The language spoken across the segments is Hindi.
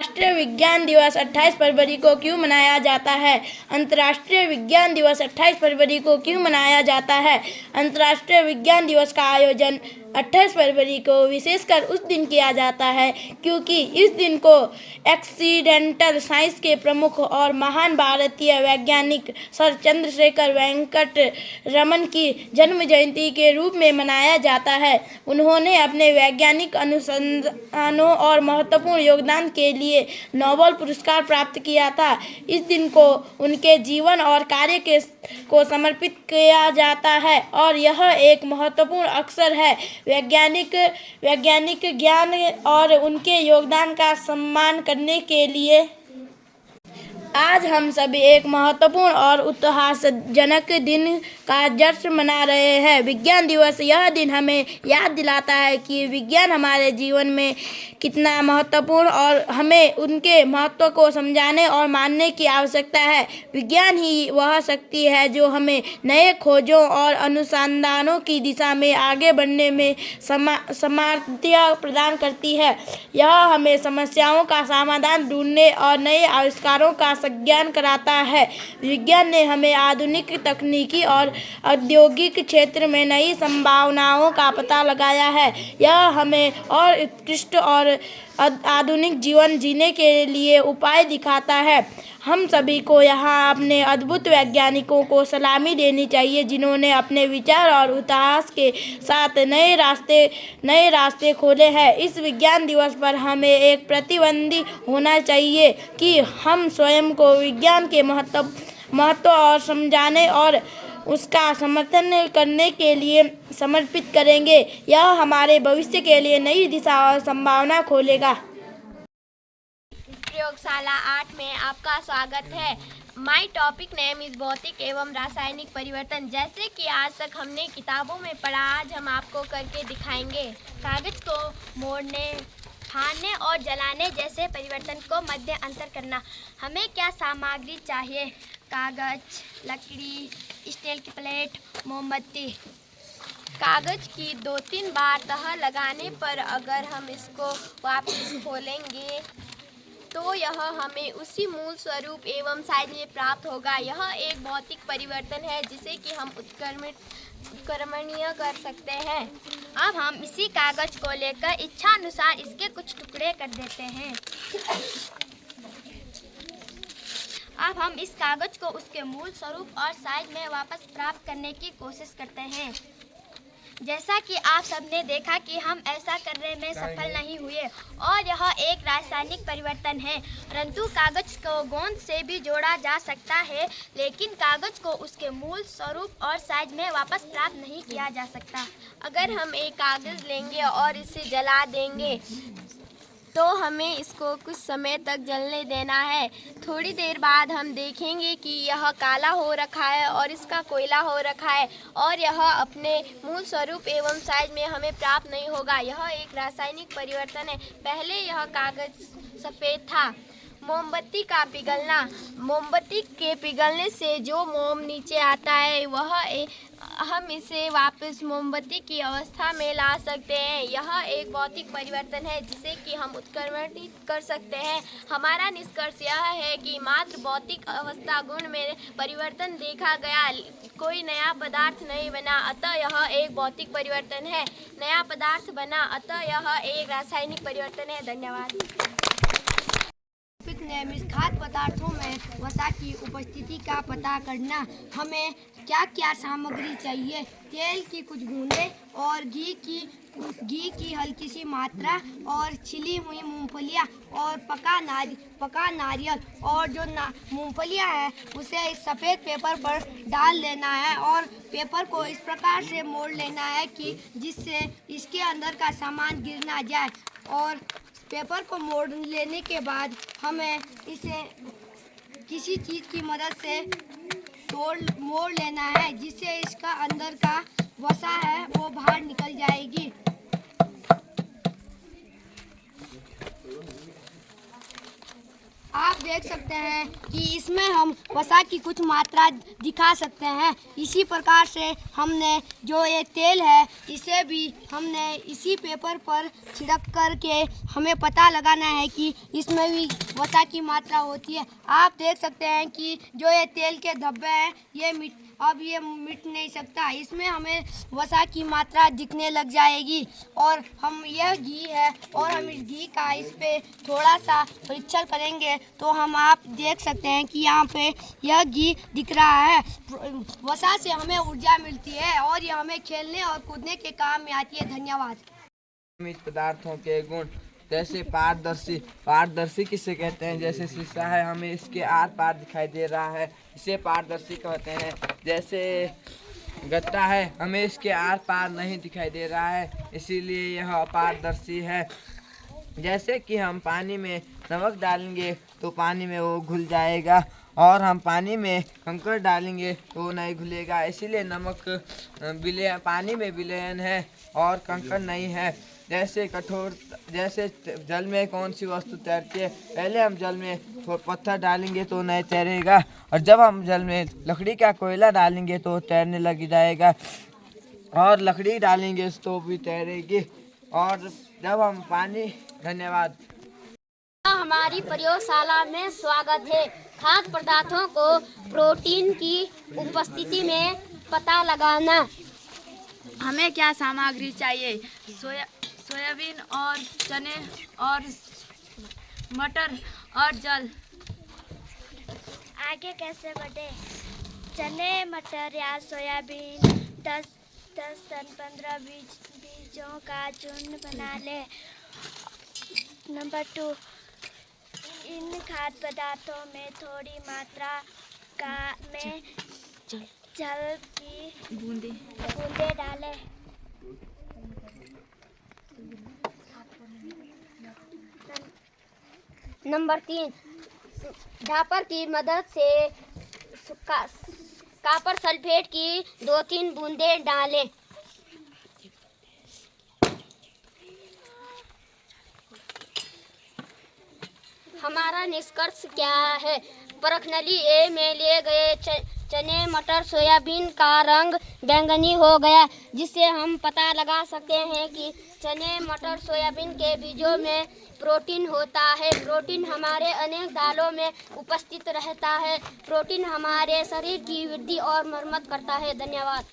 अंतर्राष्ट्रीय विज्ञान दिवस 28 फरवरी को क्यों मनाया जाता है? अंतर्राष्ट्रीय विज्ञान दिवस 28 फरवरी को क्यों मनाया जाता है? अंतर्राष्ट्रीय विज्ञान दिवस का आयोजन 28 फरवरी को विशेषकर उस दिन किया जाता है क्योंकि इस दिन को एक्सीडेंटल साइंस के प्रमुख और महान भारतीय वैज्ञानिक सर चंद्रशेखर वेंकट रमन की जन्म जयंती के रूप में मनाया जाता है। उन्होंने अपने वैज्ञानिक अनुसंधानों और महत्वपूर्ण योगदान के लिए नोबेल पुरस्कार प्राप्त किया था। इस दिन को उनके जीवन और कार्य को समर्पित किया जाता है और यह एक महत्वपूर्ण अवसर है वैज्ञानिक ज्ञान और उनके योगदान का सम्मान करने के लिए। आज हम सभी एक महत्वपूर्ण और उत्साहजनक दिन का जश्न मना रहे हैं, विज्ञान दिवस। यह दिन हमें याद दिलाता है कि विज्ञान हमारे जीवन में कितना महत्वपूर्ण और हमें उनके महत्व को समझाने और मानने की आवश्यकता है। विज्ञान ही वह शक्ति है जो हमें नए खोजों और अनुसंधानों की दिशा में आगे बढ़ने में सामर्थ्य प्रदान करती है। यह हमें समस्याओं का समाधान ढूंढने और नए आविष्कारों का ज्ञान कराता है। विज्ञान ने हमें आधुनिक तकनीकी और औद्योगिक क्षेत्र में नई संभावनाओं का पता लगाया है। यह हमें और उत्कृष्ट और आधुनिक जीवन जीने के लिए उपाय दिखाता है। हम सभी को यहाँ अपने अद्भुत वैज्ञानिकों को सलामी देनी चाहिए जिन्होंने अपने विचार और उत्साह के साथ नए रास्ते खोले हैं। इस विज्ञान दिवस पर हमें एक प्रतिबंधी होना चाहिए कि हम स्वयं को विज्ञान के महत्व और समझाने और उसका समर्थन करने के लिए समर्पित करेंगे। यह हमारे भविष्य के लिए नई दिशा और संभावना खोलेगा। प्रयोगशाला 8 में आपका स्वागत है। माई टॉपिक नेम इज़ भौतिक एवं रासायनिक परिवर्तन। जैसे कि आज तक हमने किताबों में पढ़ा, आज हम आपको करके दिखाएंगे। कागज़ को मोड़ने, फाड़ने और जलाने जैसे परिवर्तन को मध्य अंतर करना। हमें क्या सामग्री चाहिए? कागज़, लकड़ी, स्टील की प्लेट, मोमबत्ती। कागज़ की 2-3 बार तह लगाने पर अगर हम इसको वापस खोलेंगे तो यह हमें उसी मूल स्वरूप एवं साइज में प्राप्त होगा। यह एक भौतिक परिवर्तन है जिसे कि हम उत्क्रमणीय कर सकते हैं। अब हम इसी कागज़ को लेकर इच्छा अनुसार इसके कुछ टुकड़े कर देते हैं। अब हम इस कागज़ को उसके मूल स्वरूप और साइज में वापस प्राप्त करने की कोशिश करते हैं। जैसा कि आप सबने देखा कि हम ऐसा करने में सफल नहीं हुए और यह एक रासायनिक परिवर्तन है। परंतु कागज़ को गोंद से भी जोड़ा जा सकता है, लेकिन कागज़ को उसके मूल स्वरूप और साइज में वापस प्राप्त नहीं किया जा सकता। अगर हम एक कागज़ लेंगे और इसे जला देंगे तो हमें इसको कुछ समय तक जलने देना है। थोड़ी देर बाद हम देखेंगे कि यह काला हो रखा है और इसका कोयला हो रखा है और यह अपने मूल स्वरूप एवं साइज में हमें प्राप्त नहीं होगा। यह एक रासायनिक परिवर्तन है। पहले यह कागज़ सफ़ेद था। मोमबत्ती का पिघलना। मोमबत्ती के पिघलने से जो मोम नीचे आता है हम इसे वापस मोमबत्ती की अवस्था में ला सकते हैं। यह एक भौतिक परिवर्तन है जिसे कि हम उत्क्रमणित कर सकते हैं। हमारा निष्कर्ष यह है कि मात्र भौतिक अवस्था गुण में परिवर्तन देखा गया, कोई नया पदार्थ नहीं बना, अतः यह एक भौतिक परिवर्तन है। नया पदार्थ बना, अतः यह एक रासायनिक परिवर्तन है। धन्यवाद। खाद्य पदार्थों में वसा की उपस्थिति का पता करना। हमें क्या क्या सामग्री चाहिए? तेल की कुछ बूंदें और घी की हल्की सी मात्रा और छिली हुई मूंगफलियां और पका नारियल और जो मूंगफलियां हैं उसे इस सफ़ेद पेपर पर डाल लेना है और पेपर को इस प्रकार से मोड़ लेना है कि जिससे इसके अंदर का सामान गिर ना जाए। और पेपर को मोड़ लेने के बाद हमें इसे किसी चीज़ की मदद से मोड़ लेना है जिससे इसका अंदर का वसा है वो बाहर निकल जाएगी। आप आप देख सकते हैं कि इसमें हम वसा की कुछ मात्रा दिखा सकते हैं। इसी प्रकार से हमने जो ये तेल है इसे भी हमने इसी पेपर पर छिड़क करके हमें पता लगाना है कि इसमें भी वसा की मात्रा होती है। आप देख सकते हैं कि जो ये तेल के धब्बे हैं ये मिट नहीं सकता। इसमें हमें वसा की मात्रा दिखने लग जाएगी। और हम यह घी है और हम इस घी का इस पे थोड़ा सा परीक्षण करेंगे तो हम आप देख सकते हैं कि यहाँ पे यह घी दिख रहा है। वसा से हमें ऊर्जा मिलती है और यह हमें खेलने और कूदने के काम में आती है। धन्यवाद। खनिज पदार्थों के गुण जैसे पारदर्शी। पारदर्शी किसे कहते हैं? जैसे शीशा है, हमें इसके आर पार दिखाई दे रहा है, इसे पारदर्शी कहते हैं। जैसे गत्ता है, हमें इसके आर पार नहीं दिखाई दे रहा है, इसीलिए यह अपारदर्शी है। जैसे कि हम पानी में नमक डालेंगे तो पानी में वो घुल जाएगा, और हम पानी में कंकड़ डालेंगे तो वो नहीं घुलेगा, इसीलिए नमक पानी में विलयन है और कंकड़ नहीं है। जैसे जल में कौन सी वस्तु तैरती है? पहले हम जल में पत्थर डालेंगे तो नहीं तैरेगा, और जब हम जल में लकड़ी का कोयला डालेंगे तो तैरने लग जाएगा, और लकड़ी डालेंगे तो भी तैरेगी। और जब हम पानी धन्यवाद। हमारी प्रयोगशाला में स्वागत है। खाद्य पदार्थों को प्रोटीन की उपस्थिति में पता लगाना। हमें क्या सामग्री चाहिए? सोयाबीन और चने और मटर और जल। आगे कैसे बढ़े? चने, मटर या सोयाबीन 10 टन 15 बीजों का झुंड बना ले। नंबर 2, इन खाद्य पदार्थों में थोड़ी मात्रा में जल की बूंदे डालें। नंबर 3, ढापर की मदद से कॉपर सल्फेट की 2-3 बूंदें डालें। हमारा निष्कर्ष क्या है? प्रश्नावली ए में लिए गए चने, मटर, सोयाबीन का रंग बैंगनी हो गया, जिससे हम पता लगा सकते हैं कि चने, मटर, सोयाबीन के बीजों में प्रोटीन होता है। प्रोटीन हमारे अनेक दालों में उपस्थित रहता है। प्रोटीन हमारे शरीर की वृद्धि और मरम्मत करता है। धन्यवाद।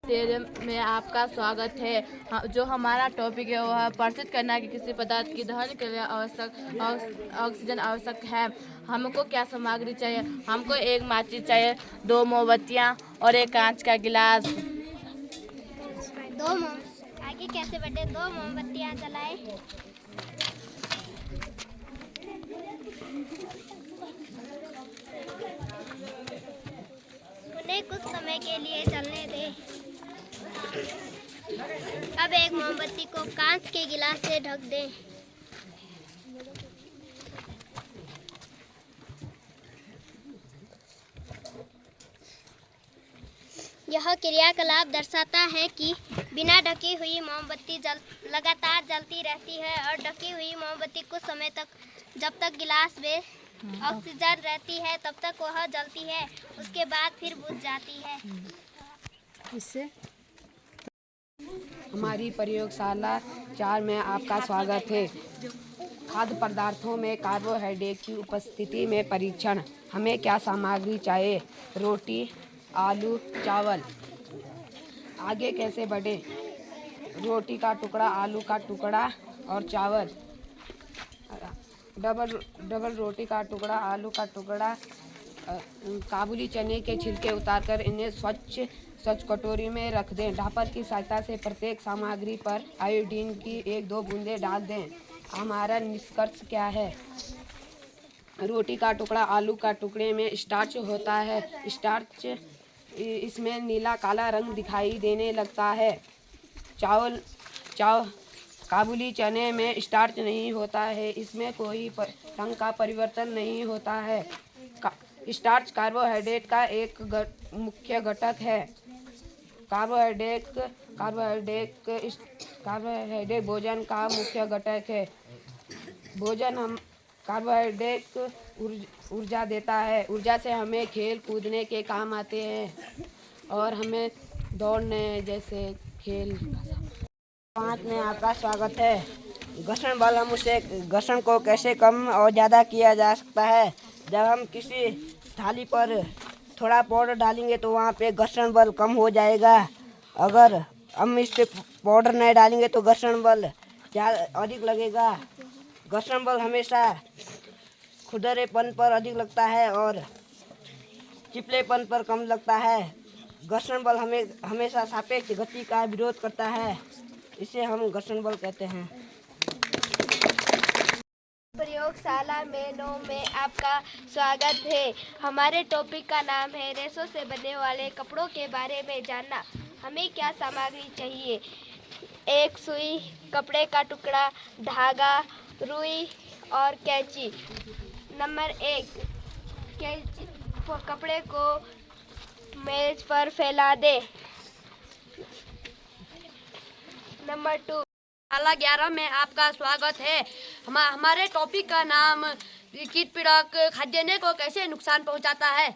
तेरे में आपका स्वागत है। जो हमारा टॉपिक है वह प्रस्तुत करना कि किसी पदार्थ की दहन के लिए ऑक्सीजन आवश्यक है। हमको क्या सामग्री चाहिए? हमको एक माचिस चाहिए, 2 मोमबत्तियाँ और एक कांच का गिलास। आगे कैसे बढ़े? 2 मोमबत्तियाँ जलाएं। उन्हें कुछ समय के लिए जलने दें। अब एक मोमबत्ती को कांच के गिलास से ढक दें। यह क्रियाकलाप दर्शाता है कि बिना ढकी हुई मोमबत्ती लगातार जलती रहती है, और ढकी हुई मोमबत्ती कुछ समय तक, जब तक गिलास में ऑक्सीजन रहती है तब तक वह जलती है, उसके बाद फिर बुझ जाती है। इससे हमारी प्रयोगशाला 4 में आपका स्वागत है। खाद्य पदार्थों में कार्बोहाइड्रेट की उपस्थिति में परीक्षण। हमें क्या सामग्री चाहिए? रोटी, आलू, चावल। आगे कैसे बढ़े? रोटी का टुकड़ा, आलू का टुकड़ा और चावल। डबल रोटी का टुकड़ा, आलू का टुकड़ा, काबुली चने के छिलके उतारकर इन्हें स्वच्छ कटोरी में रख दें। ढापर की सहायता से प्रत्येक सामग्री पर आयोडीन की 1-2 बूंदें डाल दें। हमारा निष्कर्ष क्या है? रोटी का टुकड़ा, आलू का टुकड़े में स्टार्च होता है। स्टार्च इसमें नीला काला रंग दिखाई देने लगता है। काबुली चने में स्टार्च नहीं होता है, इसमें कोई रंग का परिवर्तन नहीं होता है। स्टार्च कार्बोहाइड्रेट का एक मुख्य घटक है। कार्बोहाइड्रेट भोजन का मुख्य घटक है। भोजन हम कार्बोहाइड्रेट ऊर्जा देता है। ऊर्जा से हमें खेल कूदने के काम आते हैं और हमें दौड़ने जैसे खेल। 5 में आपका स्वागत है। घर्षण बल हम उसे घर्षण को कैसे कम और ज़्यादा किया जा सकता है। जब हम किसी थाली पर थोड़ा पाउडर डालेंगे तो वहाँ पे घर्षण बल कम हो जाएगा। अगर हम इस पे पाउडर नहीं डालेंगे तो घर्षण बल ज़्यादा अधिक लगेगा। घर्षण बल हमेशा खुरदरेपन पर अधिक लगता है और चिपलेपन पर कम लगता है। घर्षण बल हमें हमेशा सापेक्ष गति का विरोध करता है, इसे हम घर्षण बल कहते हैं। प्रयोगशाला में 9 में आपका स्वागत है। हमारे टॉपिक का नाम है रेशों से बने वाले कपड़ों के बारे में जानना। हमें क्या सामग्री चाहिए। 1 सुई, कपड़े का टुकड़ा, धागा, रुई और कैंची। नंबर 1, कैंची कपड़े को मेज पर फैला दे। नंबर 2, शाला 11 में आपका स्वागत है। हमारे टॉपिक का नाम कीट पीड़क खाद्यान्न को कैसे नुकसान पहुंचाता है।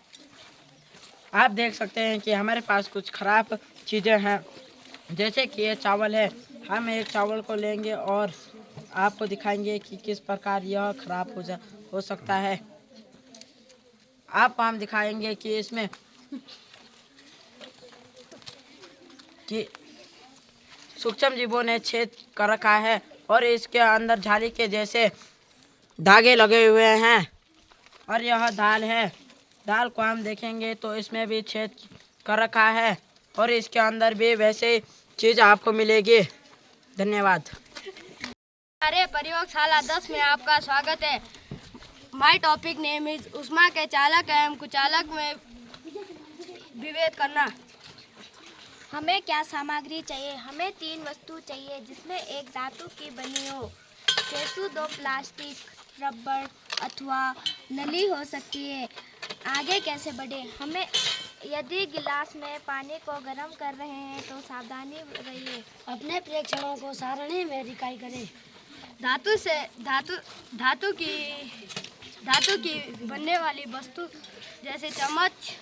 आप देख सकते हैं कि हमारे पास कुछ खराब चीज़ें हैं, जैसे कि ये चावल है। हम एक चावल को लेंगे और आपको दिखाएंगे कि किस प्रकार यह खराब हो सकता है। आपको हम दिखाएंगे कि इसमें कि सूक्ष्म जीवों ने छेद कर रखा है और इसके अंदर झाली के जैसे धागे लगे हुए हैं। और यह दाल है। दाल को हम देखेंगे तो इसमें भी छेद कर रखा है और इसके अंदर भी वैसे चीज़ आपको मिलेगी। धन्यवाद। हमारे प्रयोगशाला 10 में आपका स्वागत है। माय टॉपिक नेम इज उष्मा के चालक एवं कुचालक में विभेद करना। हमें क्या सामग्री चाहिए। हमें 3 वस्तु चाहिए जिसमें एक धातु की बनी हो। सेसु 2 प्लास्टिक, रबर अथवा नली हो सकती है। आगे कैसे बढ़े। हमें यदि गिलास में पानी को गर्म कर रहे हैं तो सावधानी रहिए। अपने प्रेक्षणों को सारणी में रिकाई करें। धातु की बनने वाली वस्तु जैसे चम्मच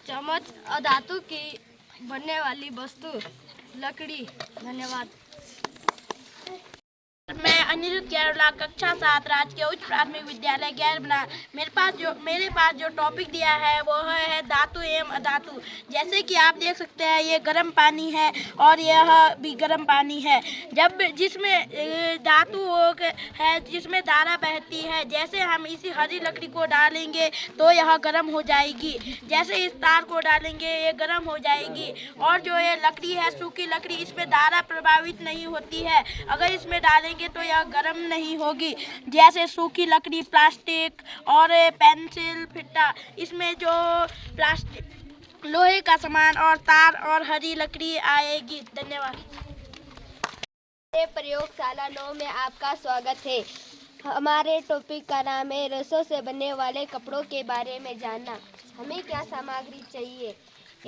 और धातु की बनने वाली वस्तु लकड़ी। धन्यवाद। मैं अनिरुद्ध केरला कक्षा 7 राजकीय उच्च प्राथमिक विद्यालय गैरबना। मेरे पास जो टॉपिक दिया है वो है धातु एवं अधातु। जैसे कि आप देख सकते हैं ये गर्म पानी है और यह भी गर्म पानी है। जब जिसमें धातु है जिसमें धारा बहती है, जैसे हम इसी हरी लकड़ी को डालेंगे तो यह गर्म हो जाएगी। जैसे इस तार को डालेंगे ये गर्म हो जाएगी। और जो ये लकड़ी है सूखी लकड़ी, इसमें धारा प्रभावित नहीं होती है। अगर इसमें डालेंगे तो यह गर्म नहीं होगी। जैसे सूखी लकड़ी, प्लास्टिक और पेंसिल, फिट्टा, इसमें जो प्लास्टिक लोहे का सामान और तार और हरी लकड़ी आएगी। धन्यवाद। प्रयोगशाला 9 में आपका स्वागत है। हमारे टॉपिक का नाम है रेशों से बनने वाले कपड़ों के बारे में जानना। हमें क्या सामग्री चाहिए।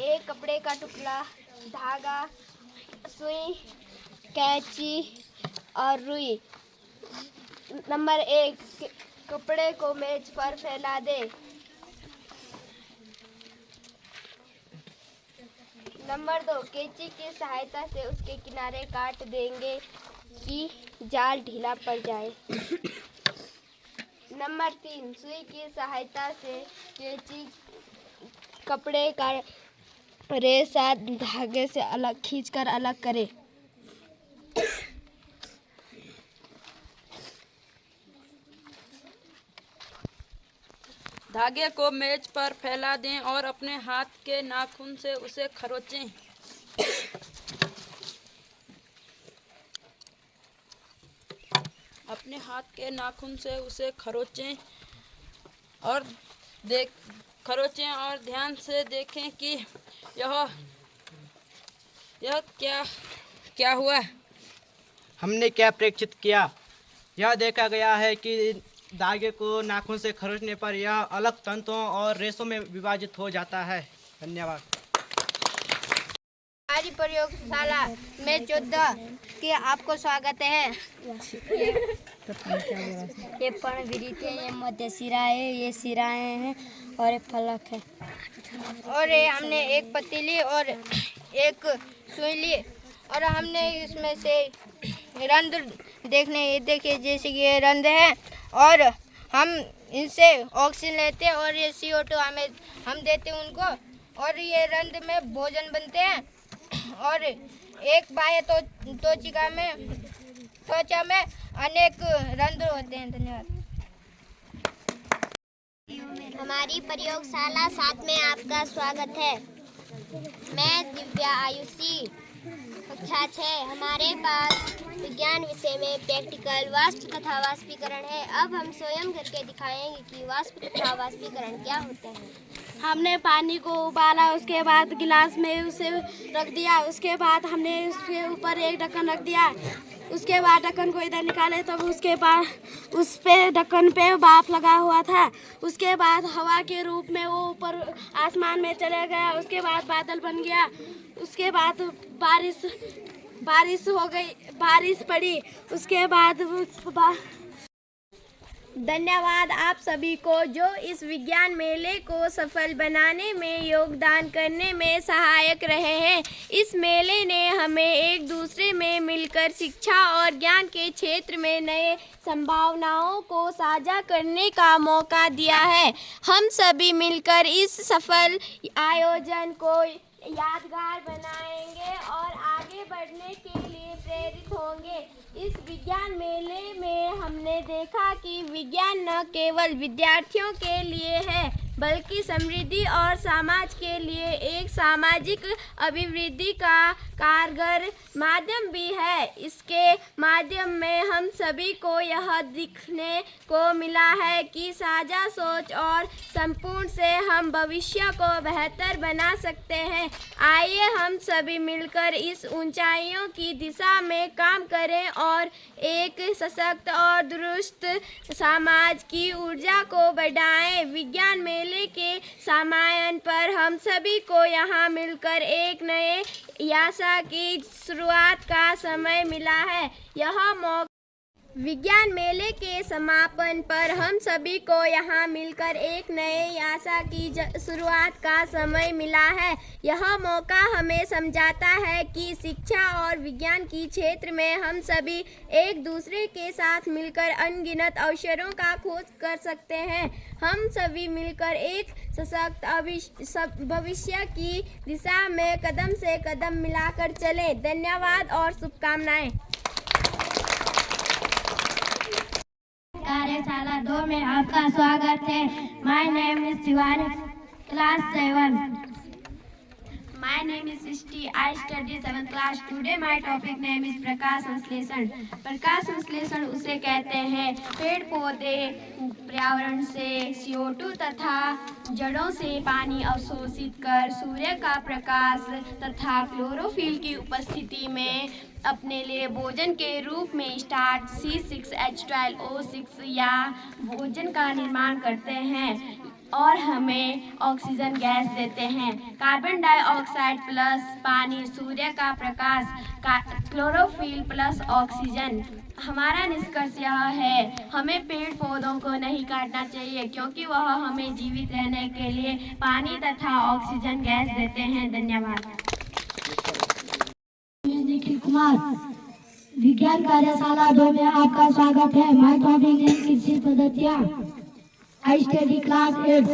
1 कपड़े का टुकड़ा, धागा, सुई, कैंची और रुई। नंबर 1, कपड़े को मेज पर फैला दे। नंबर 2, कैंची की सहायता से उसके किनारे काट देंगे कि जाल ढीला पड़ जाए। नंबर 3, सुई की सहायता से कैंची कपड़े का रेशा धागे से अलग खींचकर अलग करें। धागे को मेज पर फैला दें और अपने हाथ के नाखून से उसे खरोंचें। अपने हाथ के नाखून से उसे खरोंचें और ध्यान से देखें कि यह क्या हुआ। हमने क्या प्रेक्षित किया। यह देखा गया है कि धागे को नाखून से खरोंचने पर यह अलग तंतुओं और रेशों में विभाजित हो जाता है। धन्यवाद। हमारी प्रयोगशाला में 14 के आपको स्वागत है। ये पर्णविरीत है, ये मध्य सिरा है, ये सिराएं हैं और एक फलक है। और ये हमने एक पतीली और एक सुई ली और हमने इसमें से रंध्र देखे जैसे कि ये रंध्र है और हम इनसे ऑक्सीजन लेते हैं और ये CO2 हम देते हैं उनको और ये रंध्र में भोजन बनते हैं। और एक बाह्य त्वचा में अनेक रंध्र होते हैं। धन्यवाद। हमारी प्रयोगशाला 7 में आपका स्वागत है। मैं दिव्या आयुषी, कक्षा 6। हमारे पास विज्ञान विषय में प्रैक्टिकल वाष्प तथा वाष्पीकरण है। अब हम स्वयं करके दिखाएंगे कि वाष्प तथा वाष्पीकरण क्या होता है। हमने पानी को उबाला, उसके बाद गिलास में उसे रख दिया, उसके बाद हमने उसके ऊपर एक ढक्कन रख दिया, उसके बाद ढक्कन को इधर निकाले तब उसके बाद उस पे ढक्कन पे भाप लगा हुआ था। उसके बाद हवा के रूप में वो ऊपर आसमान में चले गया, उसके बाद बादल बन गया, उसके बाद बारिश हो गई, बारिश पड़ी, उसके बाद धन्यवाद आप सभी को जो इस विज्ञान मेले को सफल बनाने में योगदान करने में सहायक रहे हैं। इस मेले ने हमें एक दूसरे में मिलकर शिक्षा और ज्ञान के क्षेत्र में नए संभावनाओं को साझा करने का मौका दिया है। हम सभी मिलकर इस सफल आयोजन को यादगार बनाएंगे और आगे बढ़ने के लिए प्रेरित होंगे। इस विज्ञान मेले में हमने देखा कि विज्ञान न केवल विद्यार्थियों के लिए है बल्कि समृद्धि और समाज के लिए एक सामाजिक अभिवृद्धि का कारगर माध्यम भी है। इसके माध्यम में हम सभी को यह दिखने को मिला है कि साझा सोच और संपूर्ण से हम भविष्य को बेहतर बना सकते हैं। आइए हम सभी मिलकर इस ऊंचाइयों की दिशा में काम करें और एक सशक्त और दुरुस्त समाज की ऊर्जा को बढ़ाएं। विज्ञान मेले के सामायन पर हम सभी को यहाँ मिलकर एक नए यात्रा की शुरुआत का समय मिला है। यह मौका विज्ञान मेले के समापन पर हम सभी को यहाँ मिलकर एक नए यात्रा की शुरुआत का समय मिला है। यह मौका हमें समझाता है कि शिक्षा और विज्ञान की क्षेत्र में हम सभी एक दूसरे के साथ मिलकर अनगिनत अवसरों का खोज कर सकते हैं। हम सभी मिलकर एक सशक्त भविष्य की दिशा में कदम से कदम मिलाकर चलें। धन्यवाद और शुभकामनाएं। कार्यशाला 2 में आपका स्वागत है। My name is Shivani, class 7। My name is Srishti. I study 7th class. Today my topic name is प्रकाश संश्लेषण। प्रकाश संश्लेषण उसे कहते हैं पेड़ पौधे पर्यावरण से CO2 तथा जड़ों से पानी अवशोषित कर सूर्य का प्रकाश तथा क्लोरोफिल की उपस्थिति में अपने लिए भोजन के रूप में स्टार्च C6H12O6 या भोजन का निर्माण करते हैं और हमें ऑक्सीजन गैस देते हैं। कार्बन डाइऑक्साइड प्लस पानी, सूर्य का प्रकाश, क्लोरोफिल प्लस ऑक्सीजन। हमारा निष्कर्ष यह है हमें पेड़ पौधों को नहीं काटना चाहिए क्योंकि वह हमें जीवित रहने के लिए पानी तथा ऑक्सीजन गैस देते हैं। धन्यवाद। निखिल कुमार, विज्ञान कार्यशाला 2 में आपका स्वागत है। माय टॉपिक है कृषि पद्धतियाँ। I study class 8.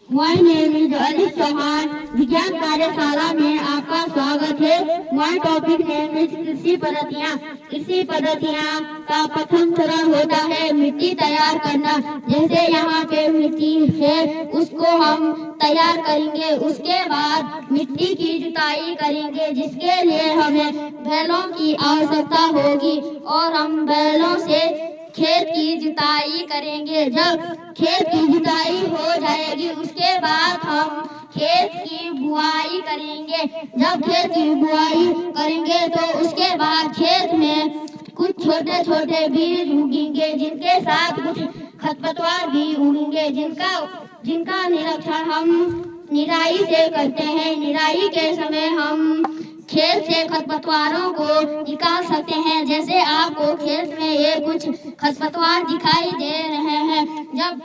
My name is Anil Chauhan. विज्ञान कार्यशाला में आपका स्वागत है। My topic name is कृषि पद्धतियाँ। कृषि पद्धतियाँ का प्रथम चरण होता है मिट्टी तैयार करना। जैसे यहाँ पे मिट्टी है उसको हम तैयार करेंगे। उसके बाद मिट्टी की जुताई करेंगे जिसके लिए हमें बैलों की आवश्यकता होगी और हम बैलों से खेत की जुताई करेंगे। जब खेत की जुताई हो जाएगी उसके बाद हम खेत की बुआई करेंगे। जब खेत की बुआई करेंगे तो उसके बाद खेत में कुछ छोटे छोटे बीज उगेंगे जिनके साथ कुछ खरपतवार भी उगेंगे जिनका निरीक्षण हम निराई से करते हैं। निराई के समय हम खेत से खरपतवारों को निकाल सकते हैं। जैसे आपको खेत में ये कुछ खरपतवार दिखाई दे रहे हैं। जब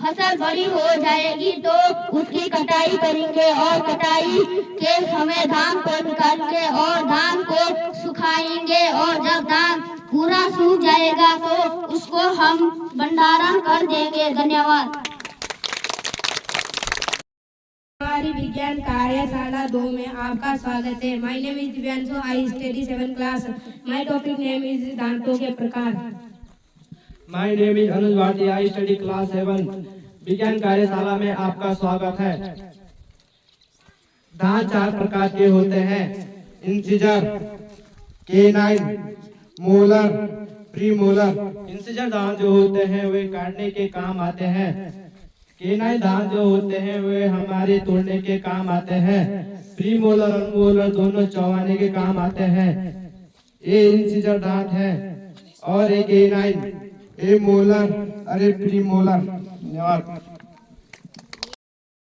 फसल बड़ी हो जाएगी तो उसकी कटाई करेंगे और कटाई के समय धान को निकालेंगे और धान को सुखाएंगे और जब धान पूरा सूख जाएगा तो उसको हम भंडारण कर देंगे। धन्यवाद। हमारी विज्ञान कार्यशाला 2 में आपका स्वागत है। My name is Divyanshu, I study 7th class. My topic name is दांतों के प्रकार। My name is Anuj Bharti, I study class 7। विज्ञान कार्यशाला में आपका स्वागत है। दांत 4 प्रकार के होते हैं। Incisor, canine, molar, premolar. Incisor दांत जो होते हैं वे काटने के काम आते हैं। केनाइन दांत जो होते हैं वे हमारे तोड़ने के काम आते हैं। प्रीमोलर और मोलर दोनों चबाने के काम आते हैं। ये इंसिजर दांत है और एक केनाइन, ए मोलर अरे प्रीमोलर। धन्यवाद।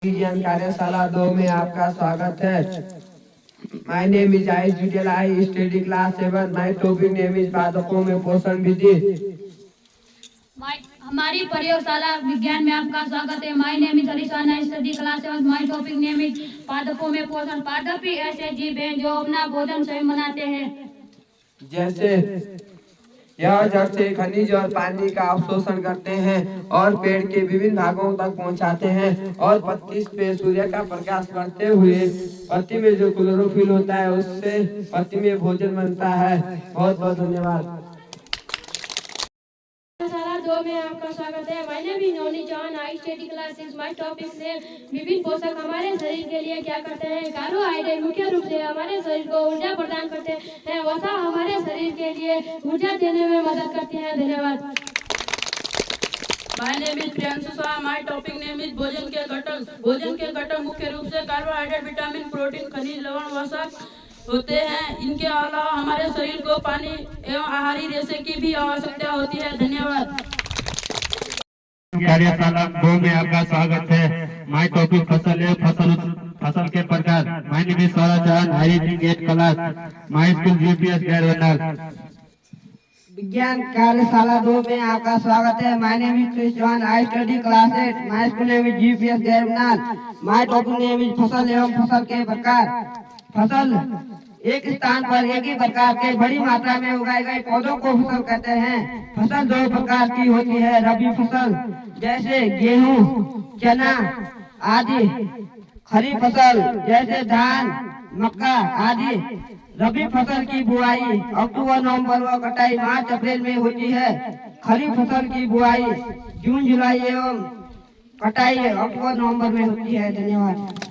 विज्ञान कार्यशाला 2 में आपका स्वागत है। माय नेम इज आई जुडियल, I study class 7। My topic name is पादपों में पोषण विधि। हमारी प्रयोगशाला विज्ञान में आपका स्वागत है। My name is Harishan, I study class 7। My topic name is पादपों में पोषण। पादप ही ऐसे जीव हैं जो अपना भोजन स्वयं बनाते हैं। जैसे यह जड़ से खनिज और पानी का अवशोषण करते हैं और पेड़ के विभिन्न भागों तक पहुंचाते हैं और पत्ती पे सूर्य का प्रकाश पड़ते हुए पत्ती में जो क्लोरोफिल होता है उससे पत्ती में भोजन बनता है। बहुत बहुत धन्यवाद। 2 में आपका स्वागत है। My name is noni John, I study class 6। My topic name विभिन्न पोषक हमारे शरीर के लिए क्या करते हैं। कार्बोहाइड्रेट मुख्य रूप से हमारे शरीर को ऊर्जा प्रदान करते हैं। वसा हमारे शरीर के लिए ऊर्जा देने में मदद करती है। धन्यवाद। My name is Priyanshu Shah, my topic name is भोजन के घटक। भोजन के घटक मुख्य रूप से कार्बोहाइड्रेट, विटामिन, प्रोटीन, खनिज, लवण, वसा होते हैं। इनके अलावा हमारे शरीर को पानी एवं आहारी रेशे की भी आवश्यकता होती है। धन्यवाद। कार्यशाला 2 में आपका स्वागत है। माय टॉपिक फसल है, फसल के प्रकार। My name is Saurabh Chauhan, I reading 8th class. My school UPS Gairwanal. विज्ञान कार्यशाला 2 में आपका स्वागत है। My name is Krish John, I study class 8। My school name is UPS Gairwanal. My topic name is फसल एवं फसल के प्रकार। फसल एक स्थान पर एक ही प्रकार के बड़ी मात्रा में उगाए गए पौधों को फसल कहते हैं। फसल 2 प्रकार की होती है। रबी फसल जैसे गेहूं, चना आदि। खरीफ फसल जैसे धान, मक्का आदि। रबी फसल की बुआई अक्टूबर नवंबर व कटाई मार्च अप्रैल में होती है। खरीफ फसल की बुआई जून जुलाई एवं कटाई अक्टूबर नवंबर में होती है। धन्यवाद।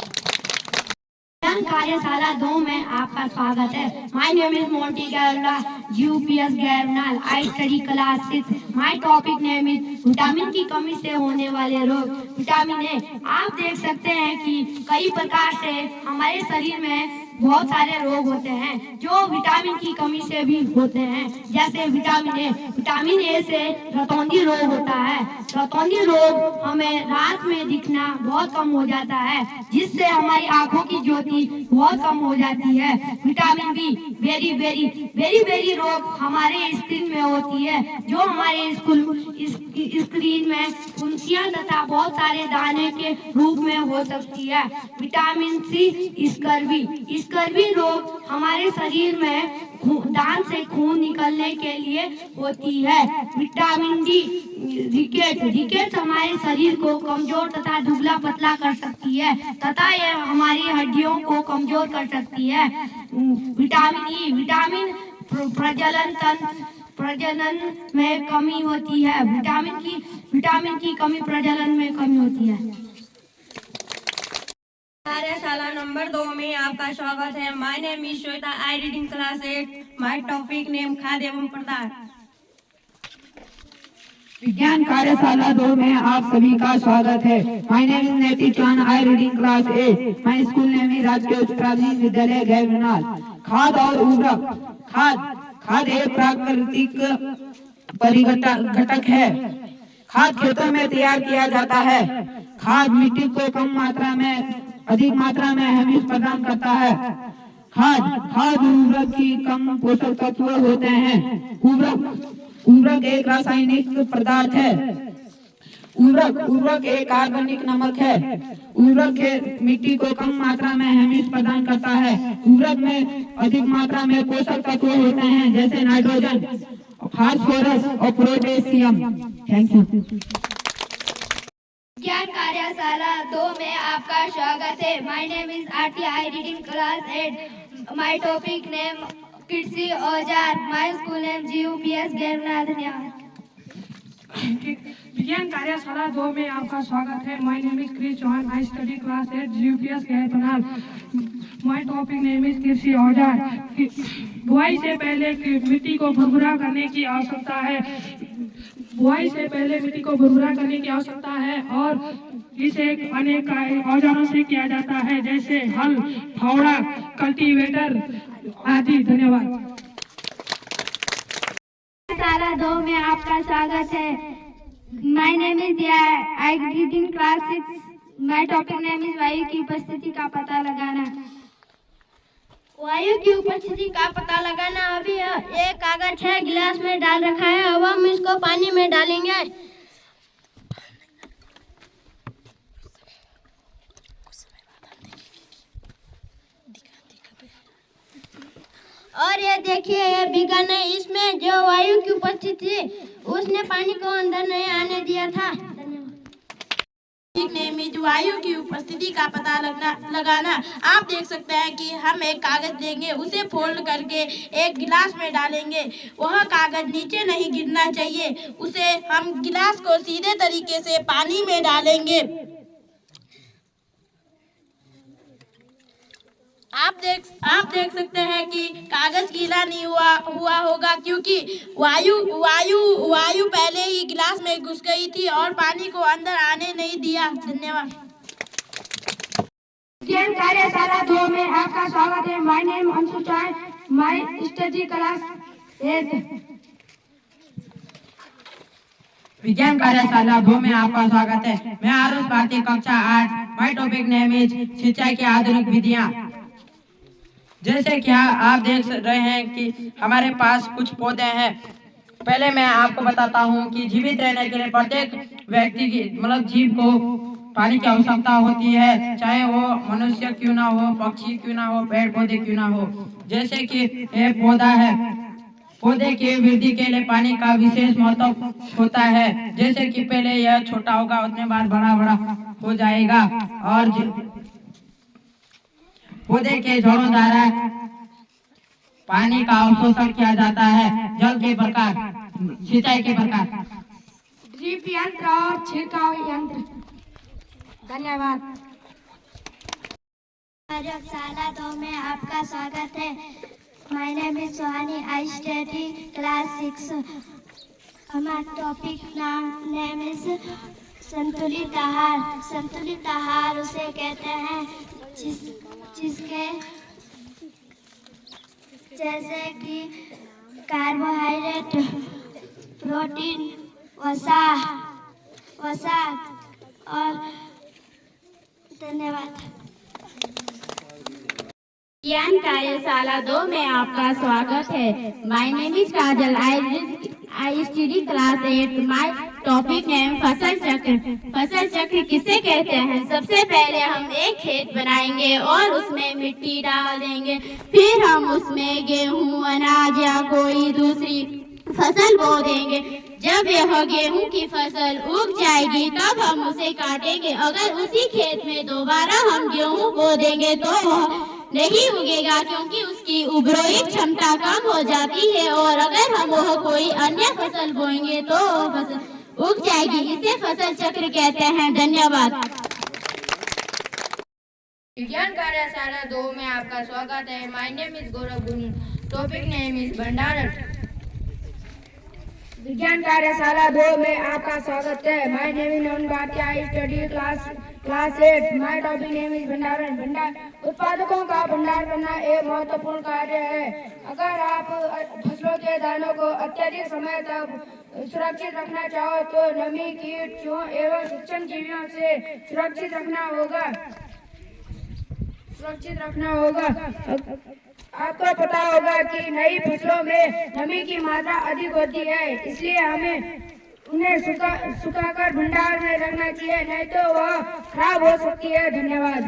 कार्यशाला 2 में आपका स्वागत है। My name is Monty Gairla, UPS Gairnal, I study class 6। My topic name is vitamin की कमी से होने वाले रोग। विटामिन ए, आप देख सकते हैं कि कई प्रकार से हमारे शरीर में बहुत सारे रोग होते हैं जो विटामिन की कमी से भी होते हैं। जैसे विटामिन ए से रतौंधी रोग होता है। रतौंधी रोग हमें रात में दिखना बहुत कम हो जाता है, जिससे हमारी आंखों की ज्योति बहुत कम हो जाती है। विटामिन बी, बेरी रोग हमारे स्किन में होती है, जो हमारे स्क्रीन में फुंसियां तथा बहुत सारे दाने के रूप में हो सकती है। विटामिन सी, स्कर्वी रोग हमारे शरीर में दांत से खून निकलने के लिए होती है। विटामिन डी, रिकेट्स हमारे शरीर को कमजोर तथा दुबला पतला कर सकती है तथा यह हमारी हड्डियों को कमजोर कर सकती है। विटामिन ई, प्रजनन में कमी होती है। विटामिन की कमी प्रजनन में कमी होती है। कार्यशाला नंबर 2 में आपका स्वागत है। My name is Shweta, I reading class 8। My topic name खाद्य एवं पदार्थ। विज्ञान कार्यशाला 2 में आप सभी का स्वागत है। My name is Neti Chauhan, I reading class 8। My school name is राजकीय उच्च प्राथमिक विद्यालय गैरनाल। खाद और उर्वरक। खाद एक प्राकृतिक परिघटक है। खाद खेतों में तैयार किया जाता है। खाद मिट्टी को कम मात्रा में अधिक मात्रा में हमीज प्रदान करता है। खाद उर्वरक की कम पोषक तत्व होते हैं। उर्वरक एक रासायनिक पदार्थ है। उर्वरक एक कार्बनिक नमक है। उर्वरक मिट्टी को कम मात्रा में हमीज प्रदान करता है। उर्वरक में अधिक मात्रा में पोषक तत्व होते हैं जैसे नाइट्रोजन, फास्फोरस और पोटेशियम। Thank you. ज्ञान कार्यशाला 2 में आपका स्वागत है। My name is Aarti, I reading class 8। My topic name कृषि औजार। My school name GUPS Gairnath. धन्यवाद। विज्ञान कार्यशाला 2 में आपका स्वागत है। My name is Kris Chauhan, I study class 8 GUPS Gairnath. My topic name is कृषि औजार। बुआई से पहले मिट्टी को भुरभुरा करने की आवश्यकता है। बुआई से पहले मिट्टी को भुरभुरा करने की आवश्यकता है और इसे अनेक औजारों से किया जाता है जैसे हल, फावड़ा, कल्टीवेटर आदि। धन्यवाद। कार्यशाला 2 में आपका स्वागत है। माय नेम इज दिया, आई reading class 6। My topic name is वायु की उपस्थिति का पता लगाना। वायु की उपस्थिति का पता लगाना। अभी एक कागज है, गिलास में डाल रखा है। अब हम इसको पानी में डालेंगे और ये देखिए ये भीगा नहीं। इसमें जो वायु की उपस्थिति उसने पानी को अंदर नहीं आने दिया था। नेम इज वायु की उपस्थिति का पता लगाना। आप देख सकते हैं कि हम एक कागज लेंगे, उसे फोल्ड करके एक गिलास में डालेंगे। वह कागज नीचे नहीं गिरना चाहिए। उसे हम गिलास को सीधे तरीके से पानी में डालेंगे। आप देख सकते हैं कि कागज गीला नहीं हुआ होगा क्योंकि वायु पहले ही गिलास में घुस गई थी और पानी को अंदर आने नहीं दिया। धन्यवाद। विज्ञान कार्यशाला 2 में आपका स्वागत है। My name Anshu Chauhan, my study class 8। विज्ञान कार्यशाला 2 में आपका स्वागत है। मैं आरुष भारती, कक्षा 8। माय टॉपिक नेम इज सिंचाई की आधुनिक विधियां। जैसे कि आप देख रहे हैं कि हमारे पास कुछ पौधे हैं। पहले मैं आपको बताता हूं कि जीवित रहने के लिए प्रत्येक व्यक्ति की मतलब जीव को पानी की आवश्यकता होती है, चाहे वो मनुष्य क्यों ना हो, पक्षी क्यों ना हो, पेड़ पौधे क्यों ना हो। जैसे कि ये पौधा है, पौधे की वृद्धि के लिए पानी का विशेष महत्व होता है। जैसे कि पहले यह छोटा होगा, उतने बाद बड़ा हो जाएगा और पौधे के जड़ों द्वारा पानी का अवशोषण किया जाता है। जल के प्रकार, सिंचाई के प्रकार, ड्रिप यंत्र और छिड़काव यंत्र। धन्यवाद। कार्यशाला 2 में आपका स्वागत है। My name is Suhani, I study class 6। हमारा टॉपिक नेम इज संतुलित आहार। संतुलित आहार उसे कहते हैं जिसके जैसे कि कार्बोहाइड्रेट, प्रोटीन, वसा और धन्यवाद। ज्ञान कार्यशाला 2 में आपका स्वागत है। My name is Kajal, I study class 8। My topic name फसल चक्र। फसल चक्र किसे कहते हैं? सबसे पहले हम एक खेत बनाएंगे और उसमें मिट्टी डाल देंगे, फिर हम उसमें गेहूं, अनाज या कोई दूसरी फसल बो देंगे। जब यह गेहूं की फसल उग जाएगी तब हम उसे काटेंगे। अगर उसी खेत में दोबारा हम गेहूं बो देंगे तो वह नहीं उगेगा क्योंकि उसकी उर्वरक क्षमता कम हो जाती है, और अगर हम वह कोई अन्य फसल बोएंगे तो वह फसल उग जाएगी। इसे फसल चक्र कहते हैं। धन्यवाद। विज्ञान कार्यशाला 2 में आपका स्वागत है। My name is Gaurav Guru, topic name is भंडारण। विज्ञान कार्यशाला 2 में आपका स्वागत है। My name is Navan Bharti, I study class 8। My topic name is भंडार। उत्पादकों का भंडार करना एक महत्वपूर्ण कार्य है। अगर आप फसलों के दानों को अत्यधिक समय तक सुरक्षित रखना चाहो तो नमी, कीट, चूहों एवं सूक्ष्म जीवियों से सुरक्षित रखना होगा। सुरक्षित रखना होगा। आपको पता होगा कि नई फसलों में नमी की मात्रा अधिक होती है, इसलिए हमें उन्हें सुखाकर भंडार में रखना चाहिए, नहीं तो वह खराब हो सकती है। धन्यवाद।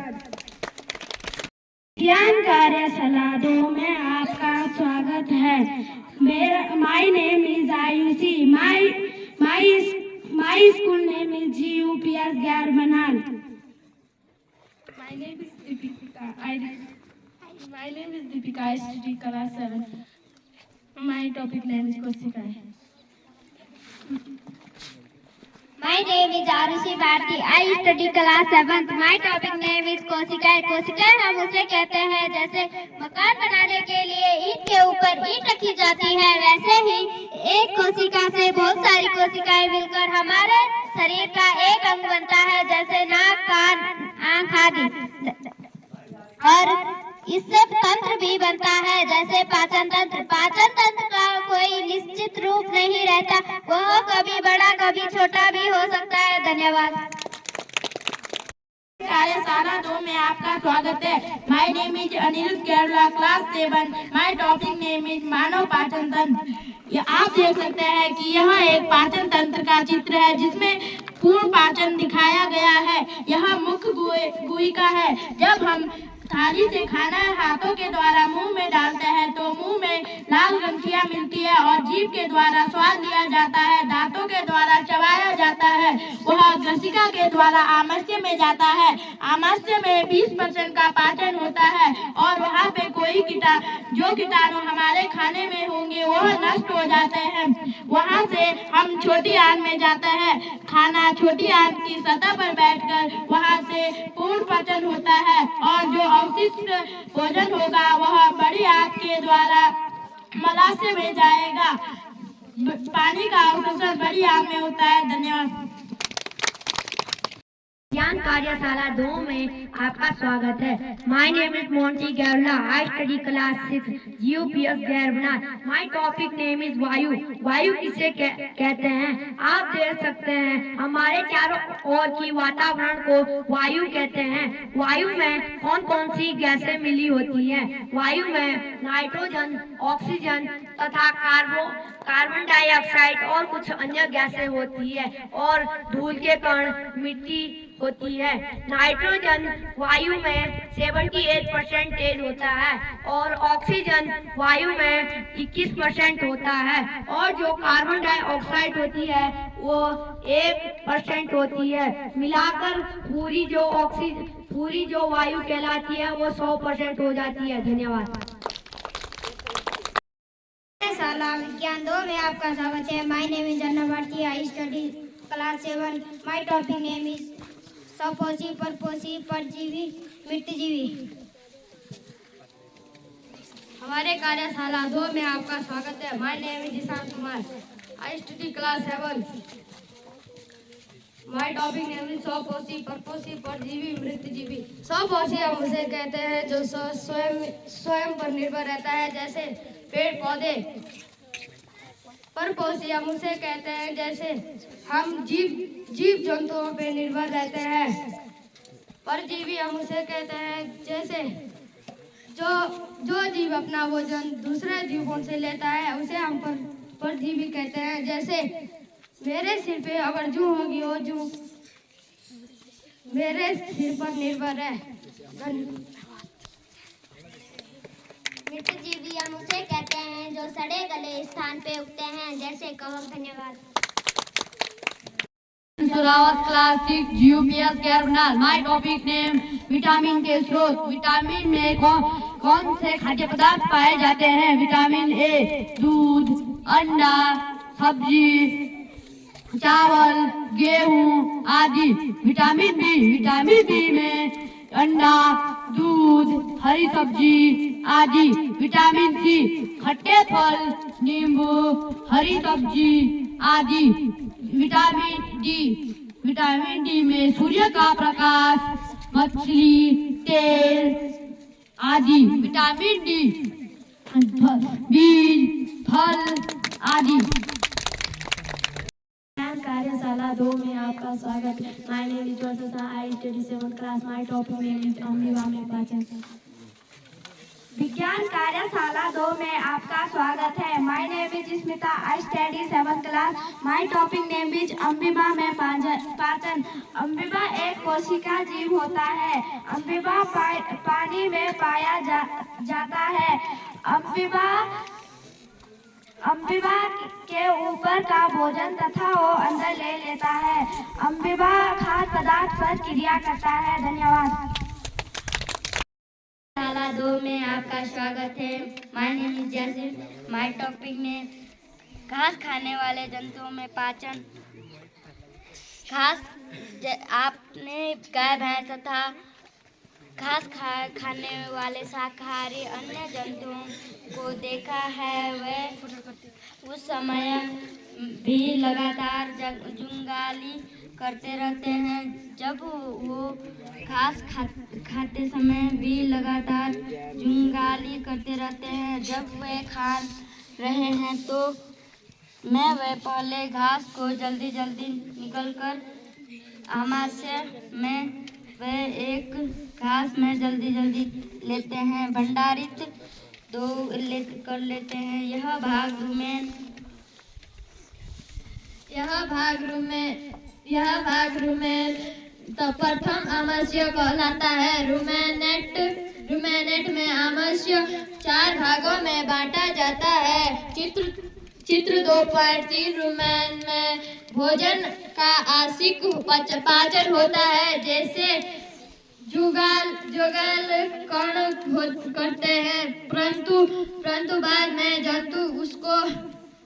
ज्ञान कार्यशाला 2 में आपका स्वागत है। My name is Ayushi. My school name is GUPS गैरबनाल। My name is Deepika. My name is Deepika. I study class 7. My topic name is Kosika. My name is Arushi Bharti. I study class 7th. My topic name is कोशिकाएं। कोशिकाएं हम उसे कहते हैं जैसे मकान बनाने के लिए ईंट के ऊपर ईंट रखी जाती है, वैसे ही एक कोशिका से बहुत सारी कोशिकाएं मिलकर हमारे शरीर का एक अंग बनता है, जैसे नाक, कान, आँख आदि। और इससे तंत्र भी बनता है, जैसे पाचन तंत्र। पाचन तंत्र का कोई निश्चित रूप नहीं रहता, वह कभी बड़ा कभी छोटा भी हो सकता है। धन्यवाद। कार्यशाला 2 में आपका स्वागत है। My name is Aniruddh Kerala, class 7। My topic name is मानव पाचन तंत्र। आप देख सकते हैं कि यह एक पाचन तंत्र का चित्र है, जिसमें पूर्ण पाचन दिखाया गया है। यह मुख्य गुहिका है। जब हम थाली से खाना हाथों के द्वारा मुंह में डालते हैं तो मुंह में लाल ग्रंथियां मिलती है और जीभ के द्वारा स्वाद लिया जाता है, दांतों के द्वारा चबाया जाता है, वह ग्रसिका के द्वारा आमाशय में जाता है। आमाशय में 20% का पाचन होता है और वहाँ पे कोई कीटाणु हमारे खाने में होंगे वह नष्ट हो जाते हैं। वहाँ से हम छोटी आंत में जाते हैं। खाना छोटी आंत की सतह पर बैठकर वहाँ से पूर्ण पाचन होता है और जो अवशिष्ट भोजन होगा वह बड़ी आंत के द्वारा मलाशय में जाएगा। पानी का अवशोषण बड़ी आंत में होता है। धन्यवाद। ज्ञान कार्यशाला 2 में आपका स्वागत है। My name is Monty Kerala. I study class 6 GUPS गैरबनाल। My topic name is वायु। वायु किसे कहते हैं? आप देख सकते हैं हमारे चारों ओर की वातावरण को वायु कहते हैं। वायु में कौन कौन सी गैसें मिली होती हैं? वायु में नाइट्रोजन, ऑक्सीजन तथा कार्बन डाइऑक्साइड और कुछ अन्य गैसें होती है और धूल के कण, मिट्टी होती है। नाइट्रोजन वायु में 78% होता है और ऑक्सीजन वायु में 21% होता है और जो कार्बन डाइऑक्साइड होती है वो 1% होती है। मिलाकर पूरी जो वायु कहलाती है वो 100% हो जाती है। धन्यवाद। विज्ञान 2 में आपका स्वागत है। My name is Anna Bharti. I study class 7। My topic name is सपोषी, परपोषी, परजीवी, मित्रजीवी। हमारे कार्यशाला 2 में आपका स्वागत है। My name is Ishaan Kumar. I study class 7। My topic name is सपोषी, परपोषी, परजीवी, मृतजीवी। सपोषी हम उसे कहते हैं जो स्वयं पर निर्भर रहता है, जैसे पेड़ पौधे। परपोषी हम उसे कहते हैं जैसे हम जीव जंतुओं पे निर्भर रहते हैं। परजीवी हम उसे कहते हैं जैसे जो जीव अपना भोजन दूसरे जीवों से लेता है उसे हम परजीवी कहते हैं। जैसे मेरे सिर पे अगर जू होगी वो जू मेरे सिर पर निर्भर है। मित्रजीवी हम उसे कहते हैं जो सड़े गले स्थान पे उगते हैं, जैसे कवक। धन्यवाद। सुरावत class 6 GUPS गैरबनाल। My topic name vitamin के स्रोत। विटामिन में कौन से खाद्य पदार्थ पाए जाते हैं? विटामिन ए दूध, अंडा, सब्जी, चावल, गेहूं आदि। विटामिन बी में अंडा, दूध, हरी सब्जी आदि। विटामिन सी खट्टे फल, नींबू, हरी सब्जी आदि। विटामिन डी में सूर्य का प्रकाश, मछली, तेल आदि। विटामिन डी बीज, फल आदि। कार्यशाला साला 2 में आपका स्वागत है। My name is Varsha, I study 7th class. My topic name is अम्बिवा में पाचन। विज्ञान कार्यशाला 2 में आपका स्वागत है। My name is Smita, I study 7th class. My topic name is अम्बिवा में पाचन। अम्बिवा एक कोशिका जीव होता है। अम्बिवा पानी में पाया जाता है। अम्बिवा के ऊपर का भोजन तथा वो अंदर ले लेता है। अम्बिवा खाद्य पदार्थ पर क्रिया करता है। धन्यवाद। साला 2 में आपका स्वागत है। माय नेम इज जैसिन। माय टॉपिक ने घास खाने वाले जंतुओं में पाचन। आपने गाय भैंस तथा घास खाने वाले शाकाहारी अन्य जंतुओं को देखा है। वे उस समय भी लगातार जुगाली करते रहते हैं। जब वो घास खाते समय भी लगातार जुगाली करते रहते हैं। जब वे खा रहे हैं तो वे पहले घास को जल्दी निकलकर आमाशय में वे एक घास में जल्दी लेते हैं, भंडारित कर लेते हैं। यह भाग रुमेन तो प्रथम आमाशय कहलाता है। रुमेनेट में आमाशय 4 भागों में बांटा जाता है। चित्र 2.3 रुमेन में भोजन का आंशिक पाचन होता है, जैसे जुगाल कण करते हैं, परंतु बाद में जंतु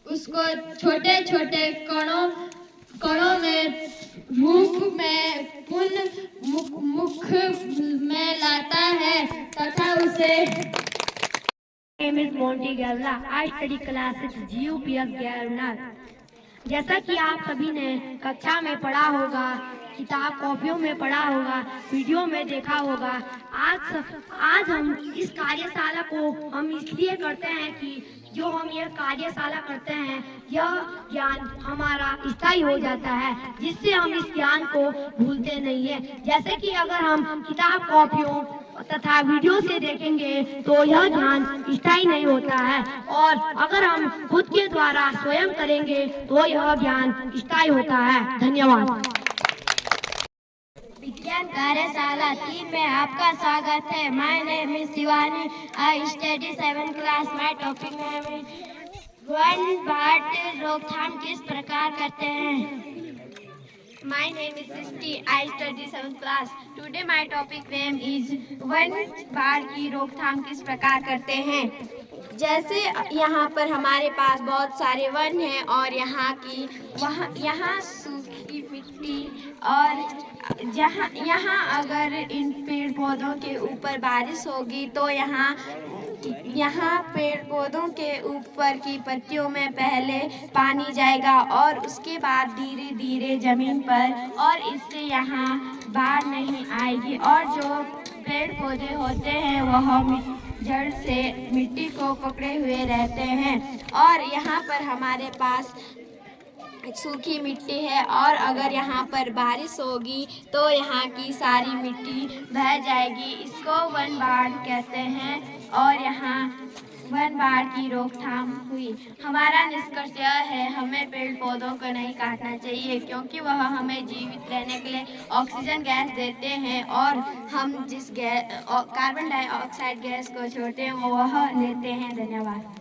उसको छोटे कणों में मुख में लाता है तथा उसे नेम इज मोंटी गैवला, आई स्टडी क्लासेस GUPS गैरनाथ। जैसा कि आप सभी ने कक्षा में पढ़ा होगा, किताब कॉपियों में पढ़ा होगा, वीडियो में देखा होगा, आज हम इस कार्यशाला को हम इसलिए करते हैं कि जो हम ये कार्यशाला करते हैं यह ज्ञान हमारा स्थायी हो जाता है, जिससे हम इस ज्ञान को भूलते नहीं है। जैसे कि अगर हम किताब कॉपियों तथा वीडियो से देखेंगे तो यह ज्ञान स्थायी नहीं होता है, और अगर हम खुद के द्वारा स्वयं करेंगे तो यह ज्ञान स्थायी होता है। धन्यवाद। विज्ञान कार्यशाला 3 में आपका स्वागत है। My name is Shivani, I study 7th class. My topic name is one रोकथाम किस प्रकार करते हैं। My name is Srishti, I study 7th class. Today my topic name is one बाढ़ की रोकथाम किस प्रकार करते हैं। जैसे यहाँ पर हमारे पास बहुत सारे वन हैं और यहाँ सूखी मिट्टी, और यहाँ अगर इन पेड़ पौधों के ऊपर बारिश होगी तो यहाँ पेड़ पौधों के ऊपर की पत्तियों में पहले पानी जाएगा और उसके बाद धीरे धीरे जमीन पर, और इससे यहाँ बाढ़ नहीं आएगी। और जो पेड़ पौधे होते हैं वह जड़ से मिट्टी को पकड़े हुए रहते हैं, और यहाँ पर हमारे पास सूखी मिट्टी है, और अगर यहाँ पर बारिश होगी तो यहाँ की सारी मिट्टी बह जाएगी। इसको वन बाढ़ कहते हैं, और यहाँ वन बाढ़ की रोकथाम हुई। हमारा निष्कर्ष यह है, हमें पेड़ पौधों को नहीं काटना चाहिए, क्योंकि वह हमें जीवित रहने के लिए ऑक्सीजन गैस देते हैं, और हम जिस कार्बन डाइऑक्साइड गैस को छोड़ते हैं वह लेते हैं। धन्यवाद।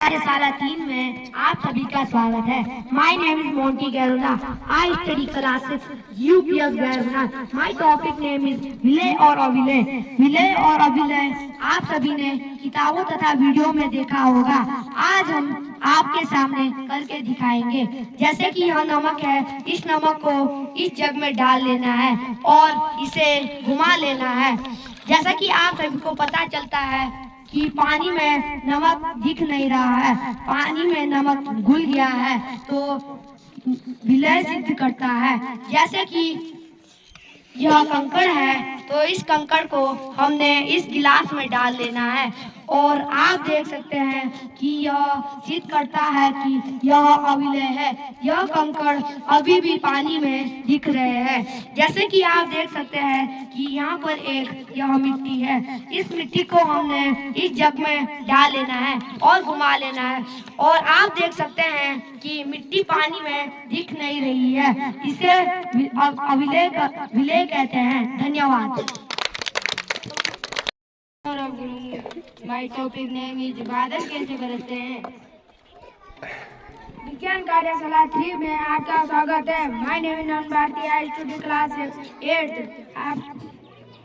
कार्यशाला 3 में आप सभी का स्वागत है। माय नेम इज मोंटी गैरुना, आई स्टडी क्लासेस GUPS गैरुनाथ। माय टॉपिक नेम इज विलय और अविलय। विलय और अविलय आप सभी ने किताबों तथा वीडियो में देखा होगा। आज हम आपके सामने करके दिखाएंगे। जैसे कि यह नमक है, इस नमक को इस जग में डाल लेना है और इसे घुमा लेना है। जैसा कि आप सभी को पता चलता है कि पानी में नमक दिख नहीं रहा है, पानी में नमक घुल गया है, तो विलय सिद्ध करता है। जैसे कि यह कंकड़ है, तो इस कंकड़ को हमने इस गिलास में डाल लेना है और आप देख सकते हैं कि यह सिद्ध करता है कि यह अविलय है। यह कंकड़ अभी भी पानी में दिख रहे हैं। जैसे कि आप देख सकते हैं कि यहाँ पर एक यह मिट्टी है। इस मिट्टी को हमने इस जग में डाल लेना है और घुमा लेना है। और आप देख सकते हैं कि मिट्टी पानी में दिख नहीं रही है। इसे विलय कहते हैं। धन्यवाद। माय टॉपिक नेम इज बादल कैसे बरसते हैं। विज्ञान कार्यशाला 3 में आपका स्वागत है। माय नेम इज नॉन भारती, आई स्टडी क्लास 8।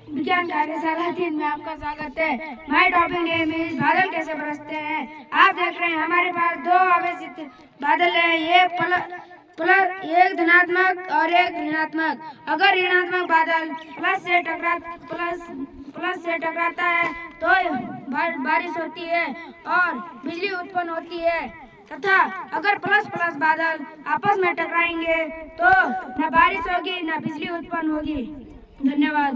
विज्ञान कार्यशाला 3 में आपका स्वागत है। माय टॉपिक नेम इज बादल कैसे बरसते हैं। आप देख रहे हैं हमारे पास 2 आवेशित बादल है। ये एक धनात्मक और एक ऋणात्मक। अगर ऋणात्मक बादल प्लस से टकराता है तो बारिश होती है और बिजली उत्पन्न होती है, तथा अगर प्लस बादल आपस में टकराएंगे तो न बारिश होगी न बिजली उत्पन्न होगी। धन्यवाद।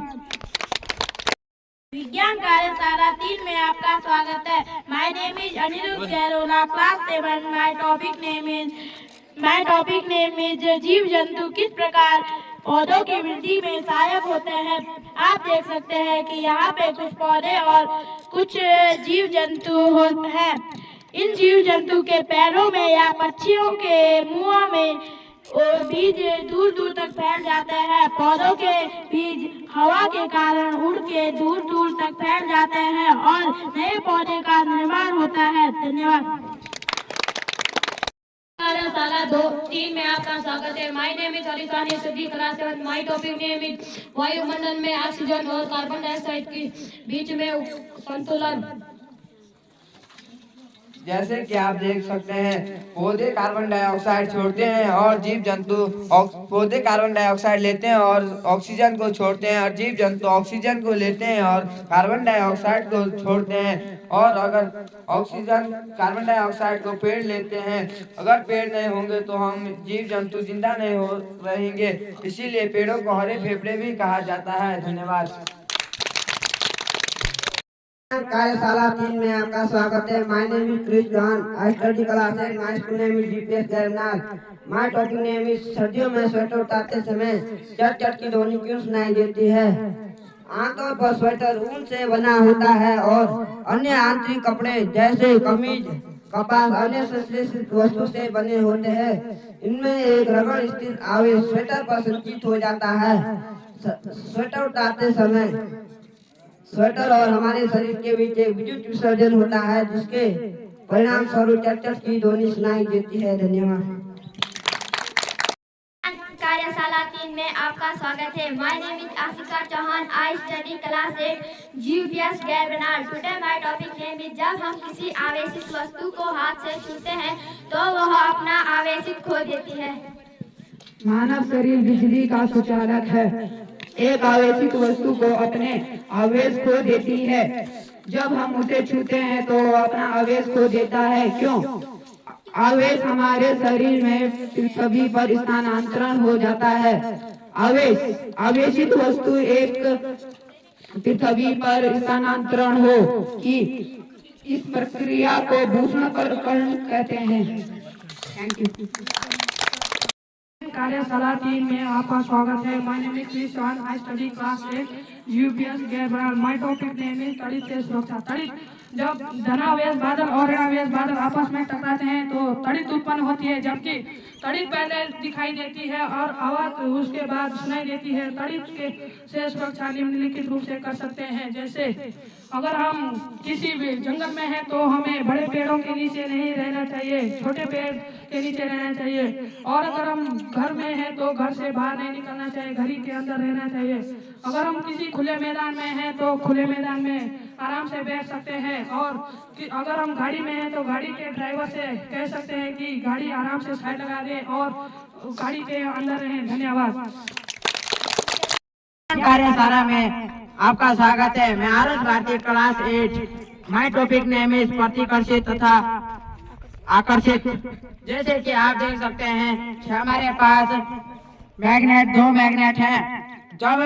विज्ञान कार्यशाला 3 में आपका स्वागत है। My name is Aniruddh Kairola, class 7। My topic name is जीव जंतु किस प्रकार पौधों की वृद्धि में सहायक होते हैं। आप देख सकते हैं कि यहाँ पे कुछ पौधे और कुछ जीव जंतु हैं। इन जीव जंतु के पैरों में या पक्षियों के मुंह में बीज दूर दूर तक फैल जाते हैं। पौधों के बीज हवा के कारण उड़ के दूर दूर तक फैल जाते हैं और नए पौधे का निर्माण होता है। धन्यवाद। कार्यशाला 3 में आपका स्वागत है। माय नेम इज अलीखानी study class 7। My topic name is वायुमंडल में ऑक्सीजन और कार्बन डाइऑक्साइड के बीच में संतुलन। जैसे कि आप देख सकते हैं पौधे कार्बन डाइऑक्साइड छोड़ते हैं और जीव जंतु पौधे कार्बन डाइऑक्साइड लेते हैं और ऑक्सीजन को छोड़ते हैं, और जीव जंतु ऑक्सीजन को लेते हैं और कार्बन डाइऑक्साइड को छोड़ते हैं। और अगर कार्बन डाइऑक्साइड को पेड़ लेते हैं, अगर पेड़ नहीं होंगे तो हम जीव जंतु जिंदा नहीं हो रहेंगे। इसीलिए पेड़ों को हरे फेफड़े भी कहा जाता है। धन्यवाद। कार्यशाला 3 में आपका स्वागत है। My name is Chris John, I study class 8। My school name is GPS गैरनाल। माय टॉपिक नेम इज सर्दियों में स्वेटर उतारते समय चट की ध्वनि क्यों सुनाई देती है। आमतौर पर स्वेटर ऊन से बना होता है और अन्य आंतरिक कपड़े जैसे कमीज, कपास, अन्य संश्लेषित वस्तु से बने होते हैं। इनमें एक रबड़ स्थित आवेश स्वेटर पर संचित हो जाता है। स्वेटर उतारते समय स्वेटर और हमारे शरीर के बीच एक विद्युत विसर्जन होता है, जिसके परिणाम स्वरूप चट की ध्वनि सुनाई देती है। धन्यवाद। कार्यशाला 3 में आपका स्वागत है। My name is Ashika Chauhan, I study class 8 GPS गैरनाल। Today my topic name is जब हम किसी आवेशित वस्तु को हाथ से छूते हैं तो वह अपना आवेशित खो देती है। मानव शरीर बिजली का सुचालक है। एक आवेशित वस्तु को अपने आवेश खो देती है। जब हम उसे छूते हैं तो वो अपना आवेश खो देता है। क्यों? आवेश हमारे शरीर में पृथ्वी पर स्थानांतरण हो जाता है। आवेशित वस्तु एक पृथ्वी पर स्थानांतरण हो कि इस प्रक्रिया को भूषणकरण कहते हैं। Thank you. कार्यशाला 3 में आपका स्वागत है। My name is Chris John, I study class 8 UPS गैरनाल। माय टॉपिक नेम इज तड़ित से सुरक्षा। तड़ित जब धनावेश बादल और ऋणावेश बादल आपस में टकराते हैं तो तड़ित उत्पन्न होती है, जबकि तड़ित पहले दिखाई देती है और आवाज उसके बाद सुनाई देती है। तड़ित के से सुरक्षा निम्नलिखित रूप से कर सकते हैं। जैसे अगर हम किसी भी जंगल में हैं तो हमें बड़े पेड़ों के नीचे नहीं रहना चाहिए, छोटे पेड़ के नीचे रहना चाहिए। और अगर हम घर में हैं तो घर से बाहर नहीं निकलना चाहिए, घर के अंदर रहना चाहिए। अगर हम किसी खुले मैदान में हैं तो खुले मैदान में आराम से बैठ सकते हैं। और अगर हम गाड़ी में हैं तो गाड़ी के ड्राइवर से कह सकते हैं कि गाड़ी आराम से साइड लगा दे और गाड़ी के अंदर रहें। धन्यवाद। कार्यशाला में आपका स्वागत है। मैं Aarush Bharti, class 8। My topic name is प्रतिकर्षित तथा आकर्षित। जैसे कि आप देख सकते हैं हमारे पास दो मैग्नेट हैं। जब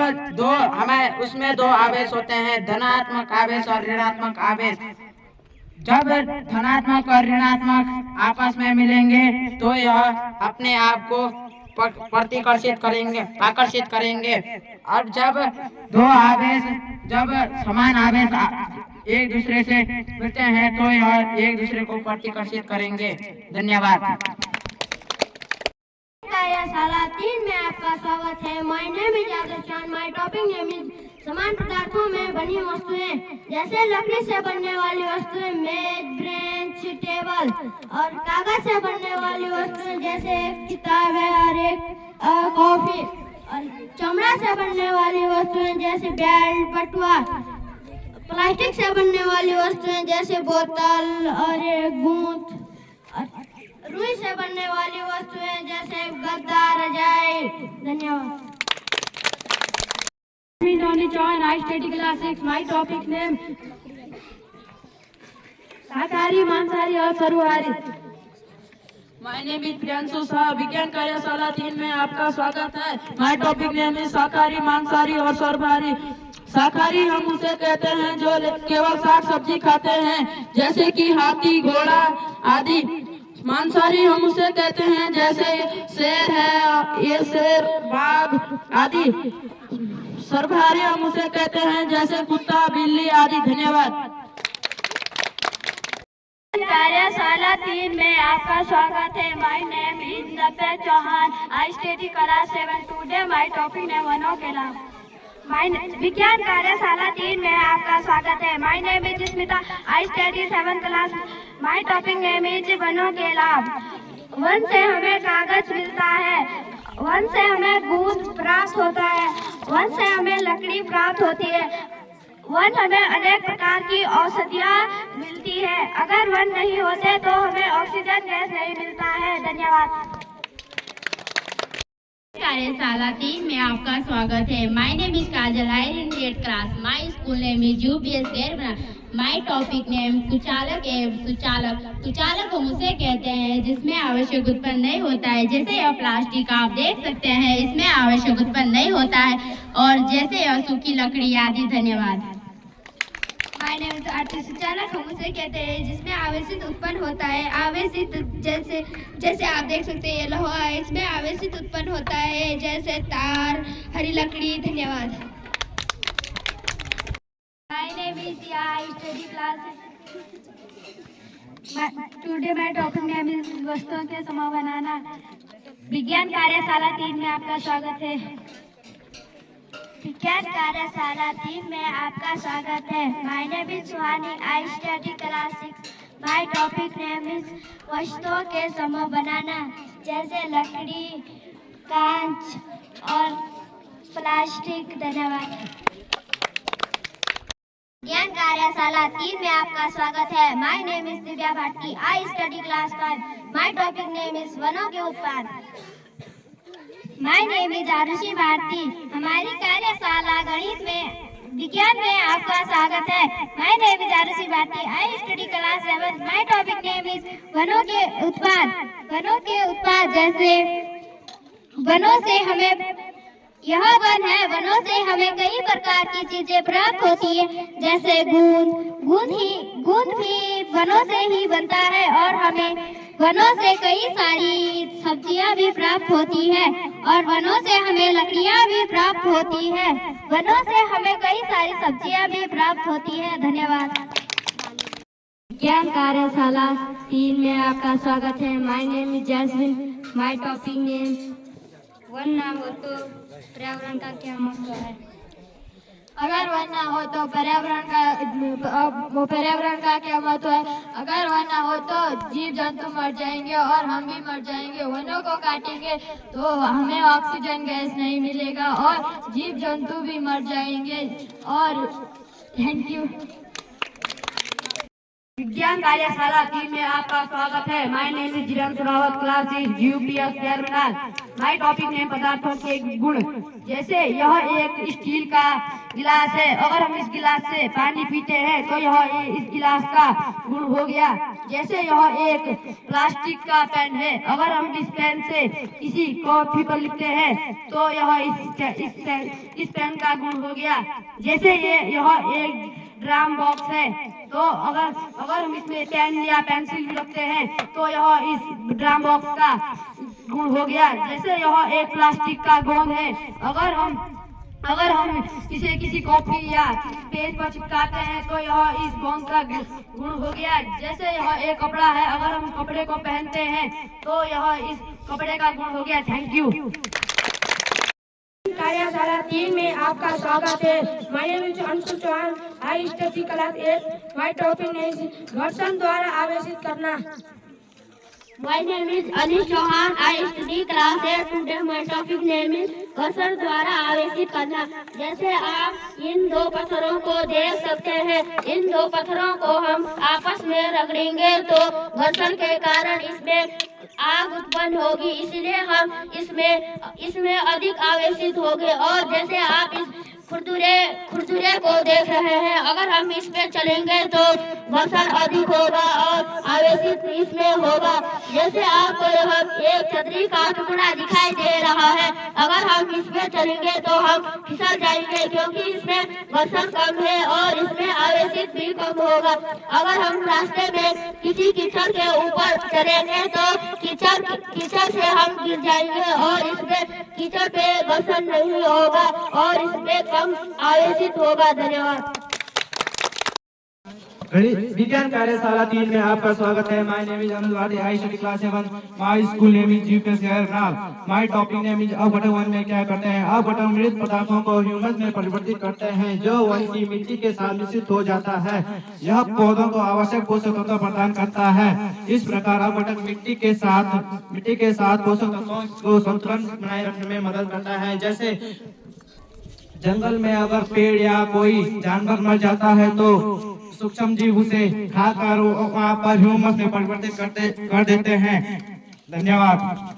उसमें दो आवेश होते हैं, धनात्मक आवेश और ऋणात्मक आवेश। जब धनात्मक और ऋणात्मक आपस में मिलेंगे तो यह अपने आप को प्रतिकर्षित करेंगे, आकर्षित करेंगे। और जब दो आवेश, जब समान आवेश एक दूसरे से मिलते हैं तो यह एक दूसरे को प्रतिकर्षित करेंगे। धन्यवाद। शाला 3 में आपका स्वागत है। My name is Adarsh. My topic name is समान पदार्थों में बनी वस्तुएं, जैसे लकड़ी से बनने वाली वस्तुएं, मेज, ब्रेंच, टेबल, और कागज से बनने वाली वस्तुएं जैसे एक किताब है और एक कॉफी, और चमड़ा से बनने वाली वस्तुएं जैसे बेल्ट, पटुआ, प्लास्टिक से बनने वाली वस्तुएं जैसे बोतल और एक गूंथ, रुई से बनने वाली वस्तुएं जैसे गद्दा, रजाई। धन्यवाद। I study class 6. My topic name शाकाहारी, मांसाहारी और सर्वाहारी। My name is Priyanshu Shah. विज्ञान कार्यशाला 3 में आपका स्वागत है। माय टॉपिक नेम इज शाकाहारी, मांसाहारी और सर्वाहारी। शाकाहारी हम उसे कहते हैं जो केवल साग सब्जी खाते हैं, जैसे कि हाथी, घोड़ा आदि। मांसाहारी हम उसे कहते हैं जैसे शेर है, ये शेर, बाघ आदि। सर्वाहारी हम उसे कहते हैं जैसे कुत्ता, बिल्ली आदि। धन्यवाद। कार्यशाला 3 में आपका स्वागत है। My name is Navya Chauhan. I study class 7। Today my topic name वनों के लाभ। विज्ञान कार्यशाला 3 में आपका स्वागत है। My name is Smita. I study 7th class. My topic name is वनों के लाभ। वन से हमें कागज मिलता है, वन से हमें दूध प्राप्त होता है, वन से हमें लकड़ी प्राप्त होती है, वन हमें अनेक प्रकार की औषधियाँ मिलती है। अगर वन नहीं होते तो हमें ऑक्सीजन गैस नहीं मिलता है। धन्यवाद। कार्यशाला 3 में आपका स्वागत है। My name is Kajal. I in 8th class. My school name is UPS गैरबना। माय टॉपिक नेम कुचालक एवं सुचालक। कुचालक हम उसे कहते हैं जिसमें आवश्यक उत्पन्न नहीं होता है, जैसे यह प्लास्टिक आप देख सकते हैं, इसमें आवश्यक उत्पन्न नहीं होता है, और जैसे यह सूखी लकड़ी आदि। धन्यवाद। माय नेम इज आरती। सुचालक हम उसे कहते हैं जिसमें आवेशित उत्पन्न होता है। आवेशित जैसे आप देख सकते हैं ये लोहा है, इसमें आवेशित उत्पन्न होता है जैसे तार, हरी लकड़ी। धन्यवाद। माय नेम इज दिया। आई study class. Today my topic name is वस्तुओं के समूह बनाना। विज्ञान कार्यशाला 3 में आपका स्वागत है। विज्ञान कार्यशाला 3 में आपका स्वागत है। My name is Suhani. I study class 6। My topic name is वस्तुओं के समूह बनाना, जैसे लकड़ी, कांच और प्लास्टिक। धन्यवाद। विज्ञान कार्यशाला 3 में आपका स्वागत है। My name is Divya Bharti. I study class 5। My topic name is वनों के उत्पाद। My name is Arushi Bharti. हमारी कार्यशाला गणित में विज्ञान में आपका स्वागत है। My name is Arushi Bharti. I study class 7। My topic name is वनों के उत्पाद। वनों के उत्पाद जैसे वनों से हमें, यह वन है, वनों से हमें कई प्रकार की चीजें प्राप्त होती है, जैसे गूंद भी वनों से ही बनता है, और हमें वनों से कई सारी सब्जियां भी प्राप्त होती है, और वनों से हमें लकड़ियां भी प्राप्त होती है। वनों से हमें कई सारी सब्जियां भी प्राप्त होती है। धन्यवाद। विज्ञान कार्यशाला 3 में आपका स्वागत है। My name is Jasmine. My topic name वन ना हो तो पर्यावरण का क्या महत्व है। अगर वन ना हो तो पर्यावरण का क्या महत्व है। अगर वन ना हो तो जीव जंतु मर जाएंगे और हम भी मर जाएंगे। वनों को काटेंगे तो हमें ऑक्सीजन गैस नहीं मिलेगा और जीव जंतु भी मर जाएंगे। और थैंक यू। विज्ञान कार्यशाला 3 में आपका स्वागत है। माय नेम इज जिरम Rawat. Class is UPS terminal. My topic name पदार्थों के गुण। जैसे यह एक स्टील का गिलास है, अगर हम इस गिलास से पानी पीते हैं तो यह इस गिलास का गुण हो गया। जैसे यह एक प्लास्टिक का पेन है, अगर हम इस पेन से किसी कॉपी पर लिखते हैं तो यह इस पेन का गुण हो गया। जैसे यह एक ड्राम बॉक्स है, तो अगर हम इसमें पेन या पेंसिल भी रखते हैं तो यह इस ड्राम बॉक्स का गुण हो गया। जैसे यह एक प्लास्टिक का गोंद है, अगर हम इसे किसी कॉपी या पेज पर चिपकाते हैं तो यह इस गोंद का गुण हो गया। जैसे यह एक कपड़ा है, अगर हम कपड़े को पहनते हैं तो यह इस कपड़े का गुण हो गया। Thank you. कार्यशाला 3 में आपका स्वागत है। My name is Anshu Chauhan, I study class 8। My topic is घर्षण द्वारा आवेशित करना। My name is Ali Chauhan. I study class 8. Today my topic name is घर्षण द्वारा आवेशित करना। जैसे आप इन दो पत्थरों को देख सकते हैं, इन दो पत्थरों को हम आपस में रगड़ेंगे तो घर्षण के कारण इसमें आग उत्पन्न होगी, इसलिए हम इसमें अधिक आवेशित होंगे। और जैसे आप इस खुरदुरे को देख रहे हैं, अगर हम इस पे चलेंगे तो घर्षण अधिक होगा और आवेशित इसमें होगा। जैसे आपको यह एक छतरी का टुकड़ा दिखाई दे रहा है, अगर हम इस पे चलेंगे तो हम फिसल जाएंगे क्योंकि इसमें घर्षण कम है और इसमें आवेशित भी कम होगा। अगर हम रास्ते में किसी कीचड़ के ऊपर चलेंगे तो कीचड़ से हम गिर जाएंगे और इसमें कीचड़ पे घर्षण नहीं होगा और इसमें कम आवेशित होगा। धन्यवाद। विज्ञान कार्यशाला 3 में आपका स्वागत है। माय नेम इज अनुज वाडी, I study class 7। My school name is UPSC हरनाल। माय टॉपिक नेम इज अपघटन वन में क्या करते हैं। अपघटन मृत पदार्थों को ह्यूमस में परिवर्तित करते हैं जो वन की मिट्टी के साथ मिश्रित हो जाता है। यह पौधों को आवश्यक पोषक तत्व प्रदान करता है। इस प्रकार अपघटन मिट्टी के साथ पोषक तत्वों को संतुलन बनाए रखने में मदद करता है। जैसे जंगल में अगर पेड़ या कोई जानवर मर जाता है तो सूक्ष्म जीव उसे खाकर वहाँ पर ह्यूमस में परिवर्तित कर देते हैं। धन्यवाद।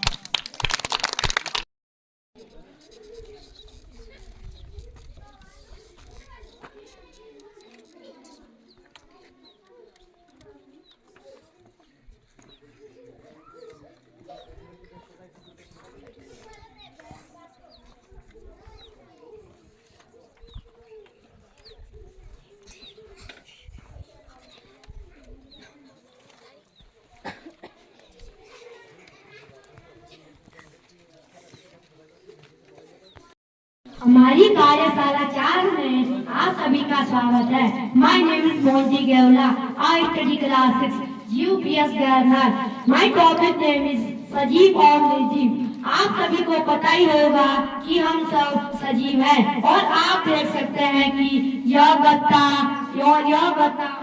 हमारी कार्यशाला 4 में आप सभी का स्वागत है। माय नेम इज मोंटी गेवला, आई स्टडी क्लास 6 यूपीएस गर्नल। माय टॉपिक नेम इज सजीव और निर्जीव। आप सभी को पता ही होगा कि हम सब सजीव हैं और आप देख सकते हैं कि यह गत्ता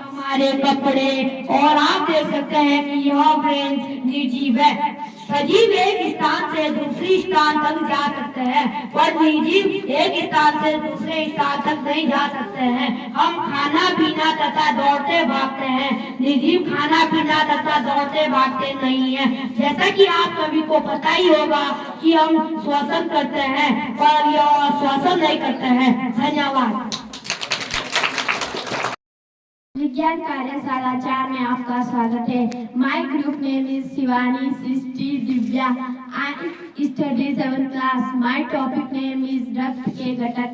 हमारे कपड़े और आप देख सकते हैं कि यह ब्रेंच निर्जीव है। सजीव एक स्थान से दूसरी स्थान तक जा सकते हैं और निर्जीव एक स्थान से दूसरे स्थान तक नहीं जा सकते हैं। हम खाना पीना तथा दौड़ते भागते हैं, निर्जीव खाना पीना तथा दौड़ते भागते नहीं है। जैसा कि आप सभी को पता ही होगा कि हम श्वसन करते हैं पर यह श्वसन नहीं करते हैं। धन्यवाद। विज्ञान कार्यशाला 4 में आपका स्वागत है। My group name is Shivani, Srishti, Divya. I study 7th class. My topic name is रक्त के घटक।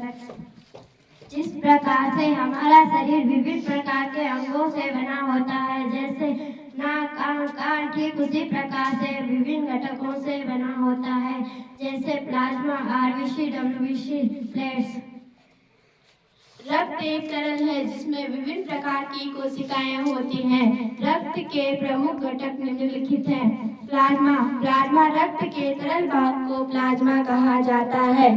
जिस प्रकार से हमारा शरीर विभिन्न प्रकार के अंगों से बना होता है, जैसे नाक, कान, ठीक उसी प्रकार से विभिन्न घटकों से बना होता है, जैसे प्लाज्मा, आरबीसी, डब्ल्यूबीसी, प्लेट्स। रक्त एक तरल है जिसमें विभिन्न प्रकार की कोशिकाएं होती हैं। रक्त के प्रमुख घटक निम्नलिखित हैं। प्लाज्मा रक्त के तरल भाग को प्लाज्मा कहा जाता है।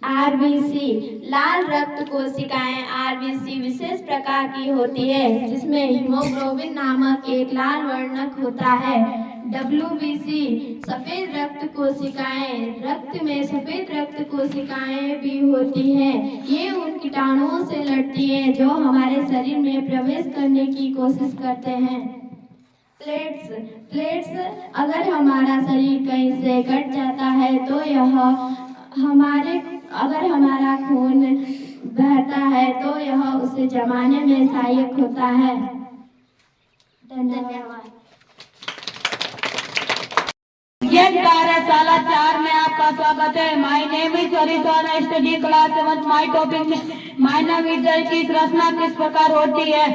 आरबीसी लाल रक्त कोशिकाएं आरबीसी विशेष प्रकार की होती है जिसमें हीमोग्लोबिन नामक एक लाल वर्णक होता है। डब्ल्यूबीसी सफेद रक्त कोशिकाएं, रक्त में सफेद रक्त कोशिकाएं भी होती हैं। ये उन कीटाणुओं से लड़ती हैं जो हमारे शरीर में प्रवेश करने की कोशिश करते हैं। प्लेट्स अगर हमारा शरीर कहीं से कट जाता है तो अगर हमारा खून बहता है तो यह उसे जमाने में सहायक होता है। धन्यवाद। विज्ञान कार्यशाला 4 में आपका स्वागत है। माय नेम इज हरीश और I study class 7। My topic मानव हृदय की रचना किस प्रकार होती है?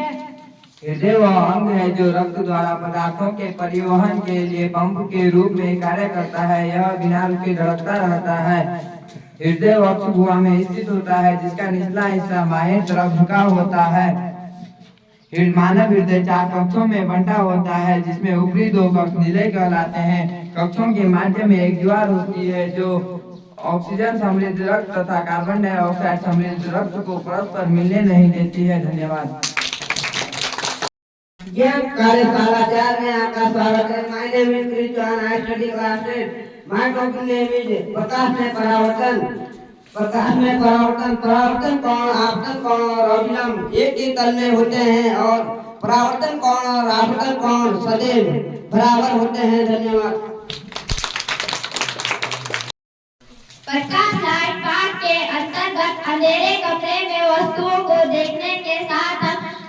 हृदय वह अंग है जो रक्त द्वारा पदार्थों के परिवहन के लिए पंप के रूप में कार्य करता है। यह बिना रुके धड़कता रहता है। हृदय वक्ष गुहा में स्थित होता है, जिसका निचला हिस्सा बाएं तरफ झुका होता है। मानव हृदय 4 कक्षों में बंटा होता है, जिसमें ऊपरी 2 कक्ष नीले कहलाते हैं। कक्षों के माध्य में एक दीवार होती है जो ऑक्सीजन समृद्ध रक्त तथा कार्बन डाइऑक्साइड समृद्ध रक्त को परस्पर मिलने नहीं देती है। धन्यवाद। कार्यशाला 4 में आपका स्वागत है। My name is Krishna, I study class 8। My topic name is प्रकाश में परावर्तन। प्रकाश में परावर्तन, परावर्तन कोण, आपतन कोण और अभिलंब एक ही तल में होते हैं और परावर्तन कोण और आपतन कोण सदैव बराबर होते हैं। धन्यवाद। प्रकाश लाइट पाठ के अंतर्गत अंधेरे कमरे में वस्तुओं को देखने के साथ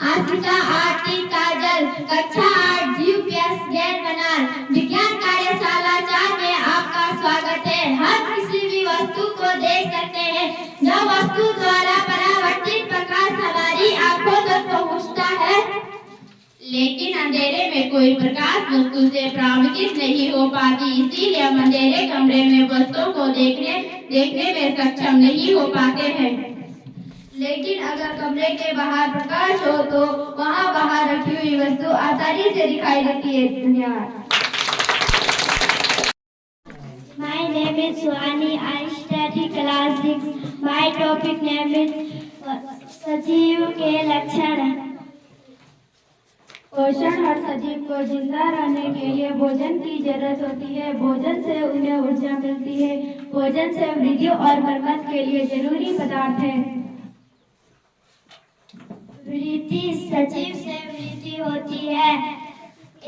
आशिका आरती काजल कक्षा 8 जीपीएस ज्ञान बनाल विज्ञान कार्यशाला 4 में आपका स्वागत है। हम किसी भी वस्तु को देख सकते हैं जब वस्तु द्वारा परावर्तित प्रकाश हमारी आंखों तक पहुंचता है, लेकिन अंधेरे में कोई प्रकाश वस्तु से परावर्तित नहीं हो पाती, इसीलिए हम अंधेरे कमरे में वस्तुओं को देखने में सक्षम नहीं हो पाते हैं। लेकिन अगर कमरे के बाहर प्रकाश हो तो वहां बाहर रखी हुई वस्तु आसानी से दिखाई देती है। धन्यवाद। My name is Suhani. I study class 6. My topic name is सजीव के लक्षण। पोषण हर सजीव को जिंदा रहने के लिए भोजन की जरूरत होती है। भोजन से उन्हें ऊर्जा मिलती है। भोजन से वृद्धि और मरम्मत के लिए जरूरी पदार्थ है। वृद्धि, सजीव से वृद्धि होती है।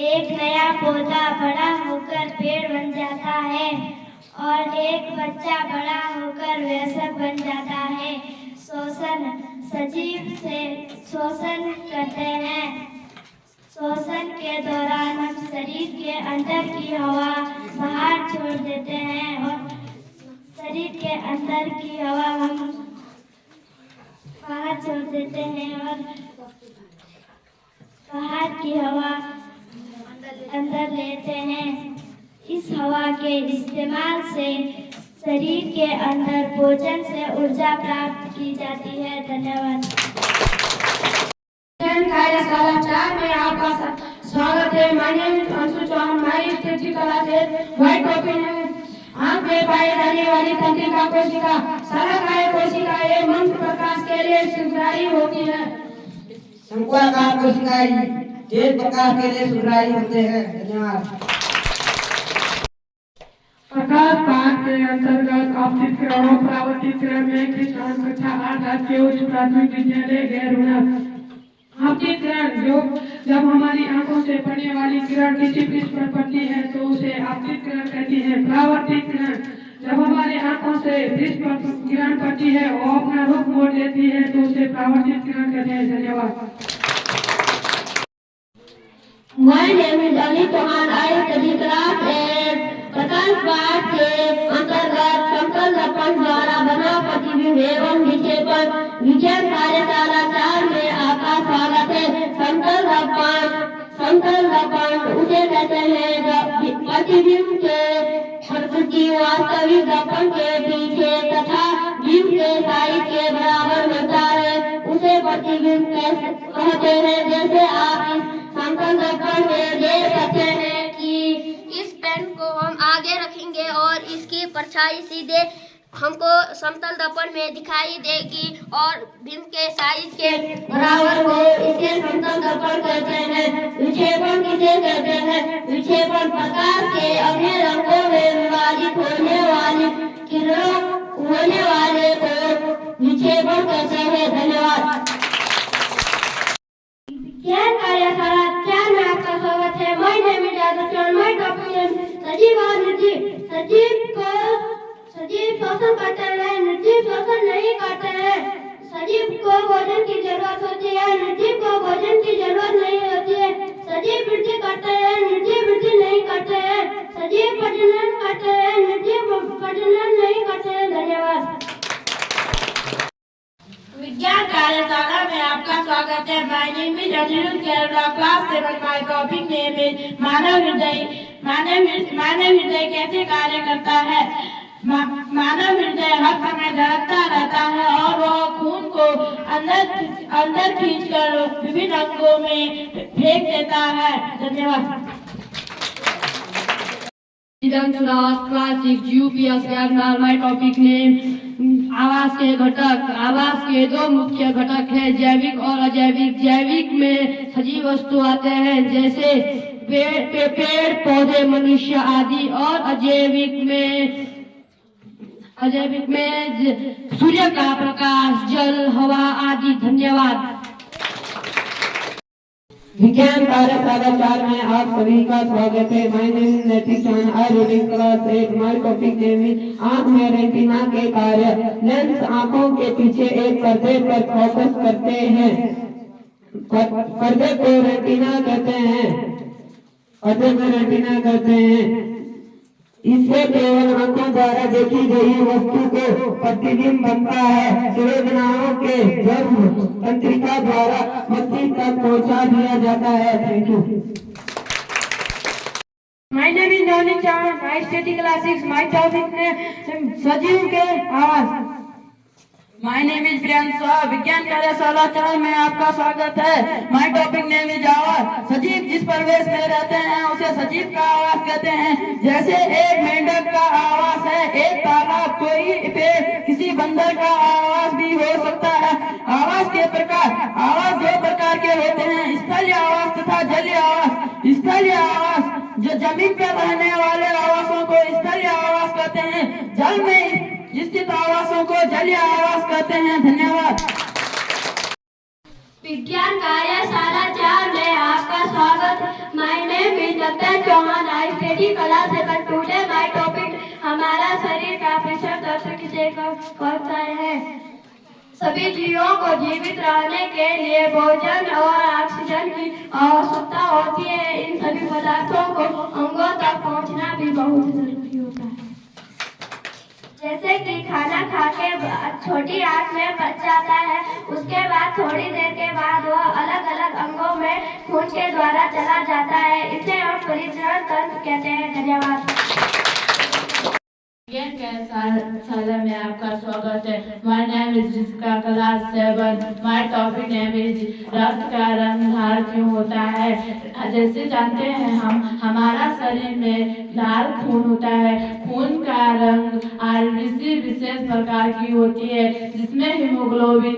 एक नया पौधा बड़ा होकर पेड़ बन जाता है और एक बच्चा बड़ा होकर वयस्क बन जाता है। श्वसन, सजीव से शोषण करते हैं। श्वसन के दौरान हम शरीर के अंदर की हवा बाहर छोड़ देते हैं और शरीर के अंदर की हवा हम बाहर छोड़ देते हैं और बाहर की हवा अंदर लेते हैं। इस हवा के इस्तेमाल से शरीर के अंदर भोजन से ऊर्जा प्राप्त की जाती है। धन्यवाद। कार्यशाला 4 में आपका स्वागत है। My name is Anshu Chauhan. My study class 8। My topic है आंख में पाई जाने वाली तंत्रिका कोशिका। सालाकाय कोशिका एक मंत्र प्रकाश के लिए सुग्राही होती है। शंकुआकार कोशिकाएं तेज प्रकाश के लिए सुग्राही होते हैं। धन्यवाद। प्रकाश पाठ के अंतर्गत आपतित किरण और परावर्तित किरण में कृष्ण कक्षा 8 राजकीय उच्च प्राथमिक विद्यालय गैरुना। आपतित किरण जो जब हमारी आंखों से पड़ने वाली किरण किसी पृष्ठ पर पड़ती है तो उसे आपतित किरण कहती है। परावर्तित किरण जब हमारी आंखों से पृष्ठ पर किरण पड़ती है और अपना रुख मोड़ देती है तो उसे परावर्तित किरण कहते हैं। धन्यवाद। My name is Ali Chauhan. I study class 8. प्रकाश पाठ के अंतर्गत समतल दर्पण द्वारा बना प्रतिबिंब एवं विक्षेपण विज्ञान कार्यशाला 4 में आपका स्वागत है। समतल दर्पण उसे कहते हैं जब प्रतिबिंब के प्रकृति वास्तविक दर्पण के पीछे तथा बिंब के साइज के बराबर होता है, उसे प्रतिबिंब कहते हैं। जैसे आप इस समतल दर्पण में देख सकते हैं कि इस पेन को हम आगे रखेंगे और इसकी परछाई सीधे हमको समतल दर्पण में दिखाई देगी और बिंब के साइज के बराबर हो, इसे समतल दर्पण कहते हैं। विक्षेपण किसे कहते हैं? विक्षेपण प्रकाश के अन्य रंगों में विभाजित होने वाली किरणों होने वाले को विक्षेपण कहते हैं। धन्यवाद। ज्ञान कार्यशाला 4 में आपका स्वागत है। My name is Adarsh. My topic है सजीव और निर्जीव। सजीव शोषण करते हैं, निर्जीव शोषण नहीं करते हैं। सजीव को भोजन की जरूरत होती है, निर्जीव को भोजन की जरूरत नहीं होती है। सजीव वृद्धि करते हैं, निर्जीव वृद्धि नहीं करते हैं। सजीव प्रजनन करते हैं, निर्जीव प्रजनन नहीं करते हैं। धन्यवाद। विज्ञान स्वागत है। My name is Aniruddh Kerala, class 7। My topic name is मानव हृदय। मानव हृदय कैसे कार्य करता है? मानव हृदय हर समय धड़कता रहता है और वह खून को अंदर खींचकर विभिन्न अंगों में फेंक देता है। धन्यवाद। Classic UPS Karnal. My topic name आवास के घटक। आवास के दो मुख्य घटक है, जैविक और अजैविक। जैविक में सजीव वस्तु आते हैं जैसे पेड़ पौधे मनुष्य आदि, और अजैविक में सूर्य का प्रकाश, जल, हवा आदि। धन्यवाद। विज्ञान कार्यशाला 4 में आप सभी का स्वागत है। My name is Naitik Chauhan, I reading class 8। My topic name is आंख में रेटिना के कार्य। लेंस आंखों के पीछे एक पर्दे पर फोकस करते हैं। पर्दे को रेटिना कहते हैं। पर्दे को रेटिना कहते हैं। इससे केवल आंखों द्वारा देखी गई वस्तु को प्रतिबिंब बनता है। संवेदनाओं के जन्म तंत्रिका द्वारा मस्तिष्क तक पहुंचा दिया जाता है। Thank you. My name is Navneet Chauhan, I study class 6। My topic name सजीव के आवास। My name is Priyanshu. विज्ञान कार्यशाला 4 में आपका स्वागत है। माय टॉपिक नेम इज आवाज। सजीव जिस परिवेश में रहते हैं उसे सजीव का आवास कहते हैं। जैसे एक मेंढक का आवास है, एक तालाब, कोई पेड़, किसी बंदर का आवास भी हो सकता है। आवास के प्रकार। आवास 2 प्रकार के होते हैं, स्थलीय आवास तथा जलीय आवास। स्थलीय आवास जो जमीन पर रहने वाले आवासों को स्थलीय आवास कहते हैं। जल में स्थित आवासों को जलीय आवास कहते हैं। धन्यवाद। विज्ञान कार्यशाला 4 में आपका स्वागत। My name is Navneet Chauhan, I study class 7। Today my topic हमारा शरीर का प्रेशर तंत्र किसे कहते हैं। सभी जीवों को जीवित रहने के लिए भोजन और ऑक्सीजन की आवश्यकता होती है। इन सभी पदार्थों को अंगों तक पहुंचना भी बहुत जरूरी होता है। जैसे कि खाना खा के छोटी आंत में बच जाता है, उसके बाद थोड़ी देर के बाद वह अलग अलग अंगों में खून के द्वारा चला जाता है। इसे हम परिसरण तंत्र कहते हैं। धन्यवाद। विज्ञान कार्यशाला में आपका स्वागत है। My name is rieska, class 7। My topic name is रक्त का रंग लाल क्यों होता है। जैसे जानते हैं हम, हमारा शरीर में लाल खून होता है। खून का रंग आरबीसी विशेष प्रकार की होती है, जिसमें हीमोग्लोबिन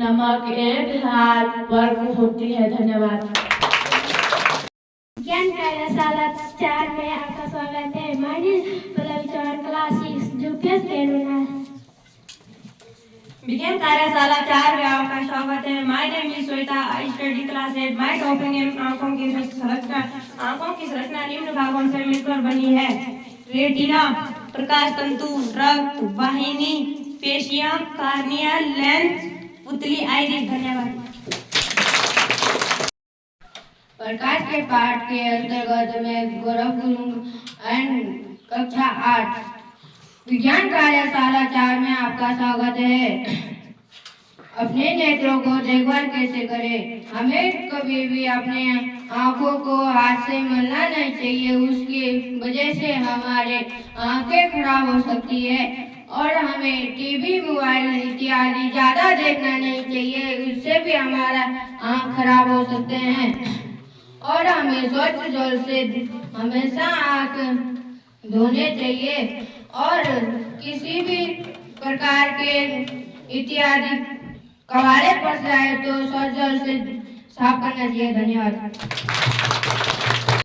नमक एक लाल वर्ग होती है। धन्यवाद। विज्ञान कार्यशाला 4 में आपका स्वागत है। My name is Pallavi Chauhan, class 6। UPS Karnal. विज्ञान कार्यशाला 4 में आपका स्वागत है। My name is Shweta, I study class 8। My topic name आंखों की संरचना। आंखों की संरचना निम्न भागों से मिलकर बनी है: रेटिना, प्रकाश तंतु, रक्त वाहिनी, पेशियां, कार्निया, लेंस, पुतली, आइरिस। धन्यवाद। प्रकाश के पाठ के अंतर्गत में गौरव एंड कक्षा 8। विज्ञान कार्यशाला 4 में आपका स्वागत है। अपने नेत्रों को देखभाल कैसे करें। हमें कभी भी अपने आँखों को हाथ से मलना नहीं चाहिए, उसकी वजह से हमारे आँखें खराब हो सकती है। और हमें टीवी, मोबाइल इत्यादि ज़्यादा देखना नहीं चाहिए, उससे भी हमारा आँख खराब हो सकते हैं। और हमें स्वच्छ जल से हमेशा आँख धोने चाहिए, और किसी भी प्रकार के इत्यादि कबाड़े पड़ जाए तो स्वच्छ जल से साफ करना चाहिए। धन्यवाद।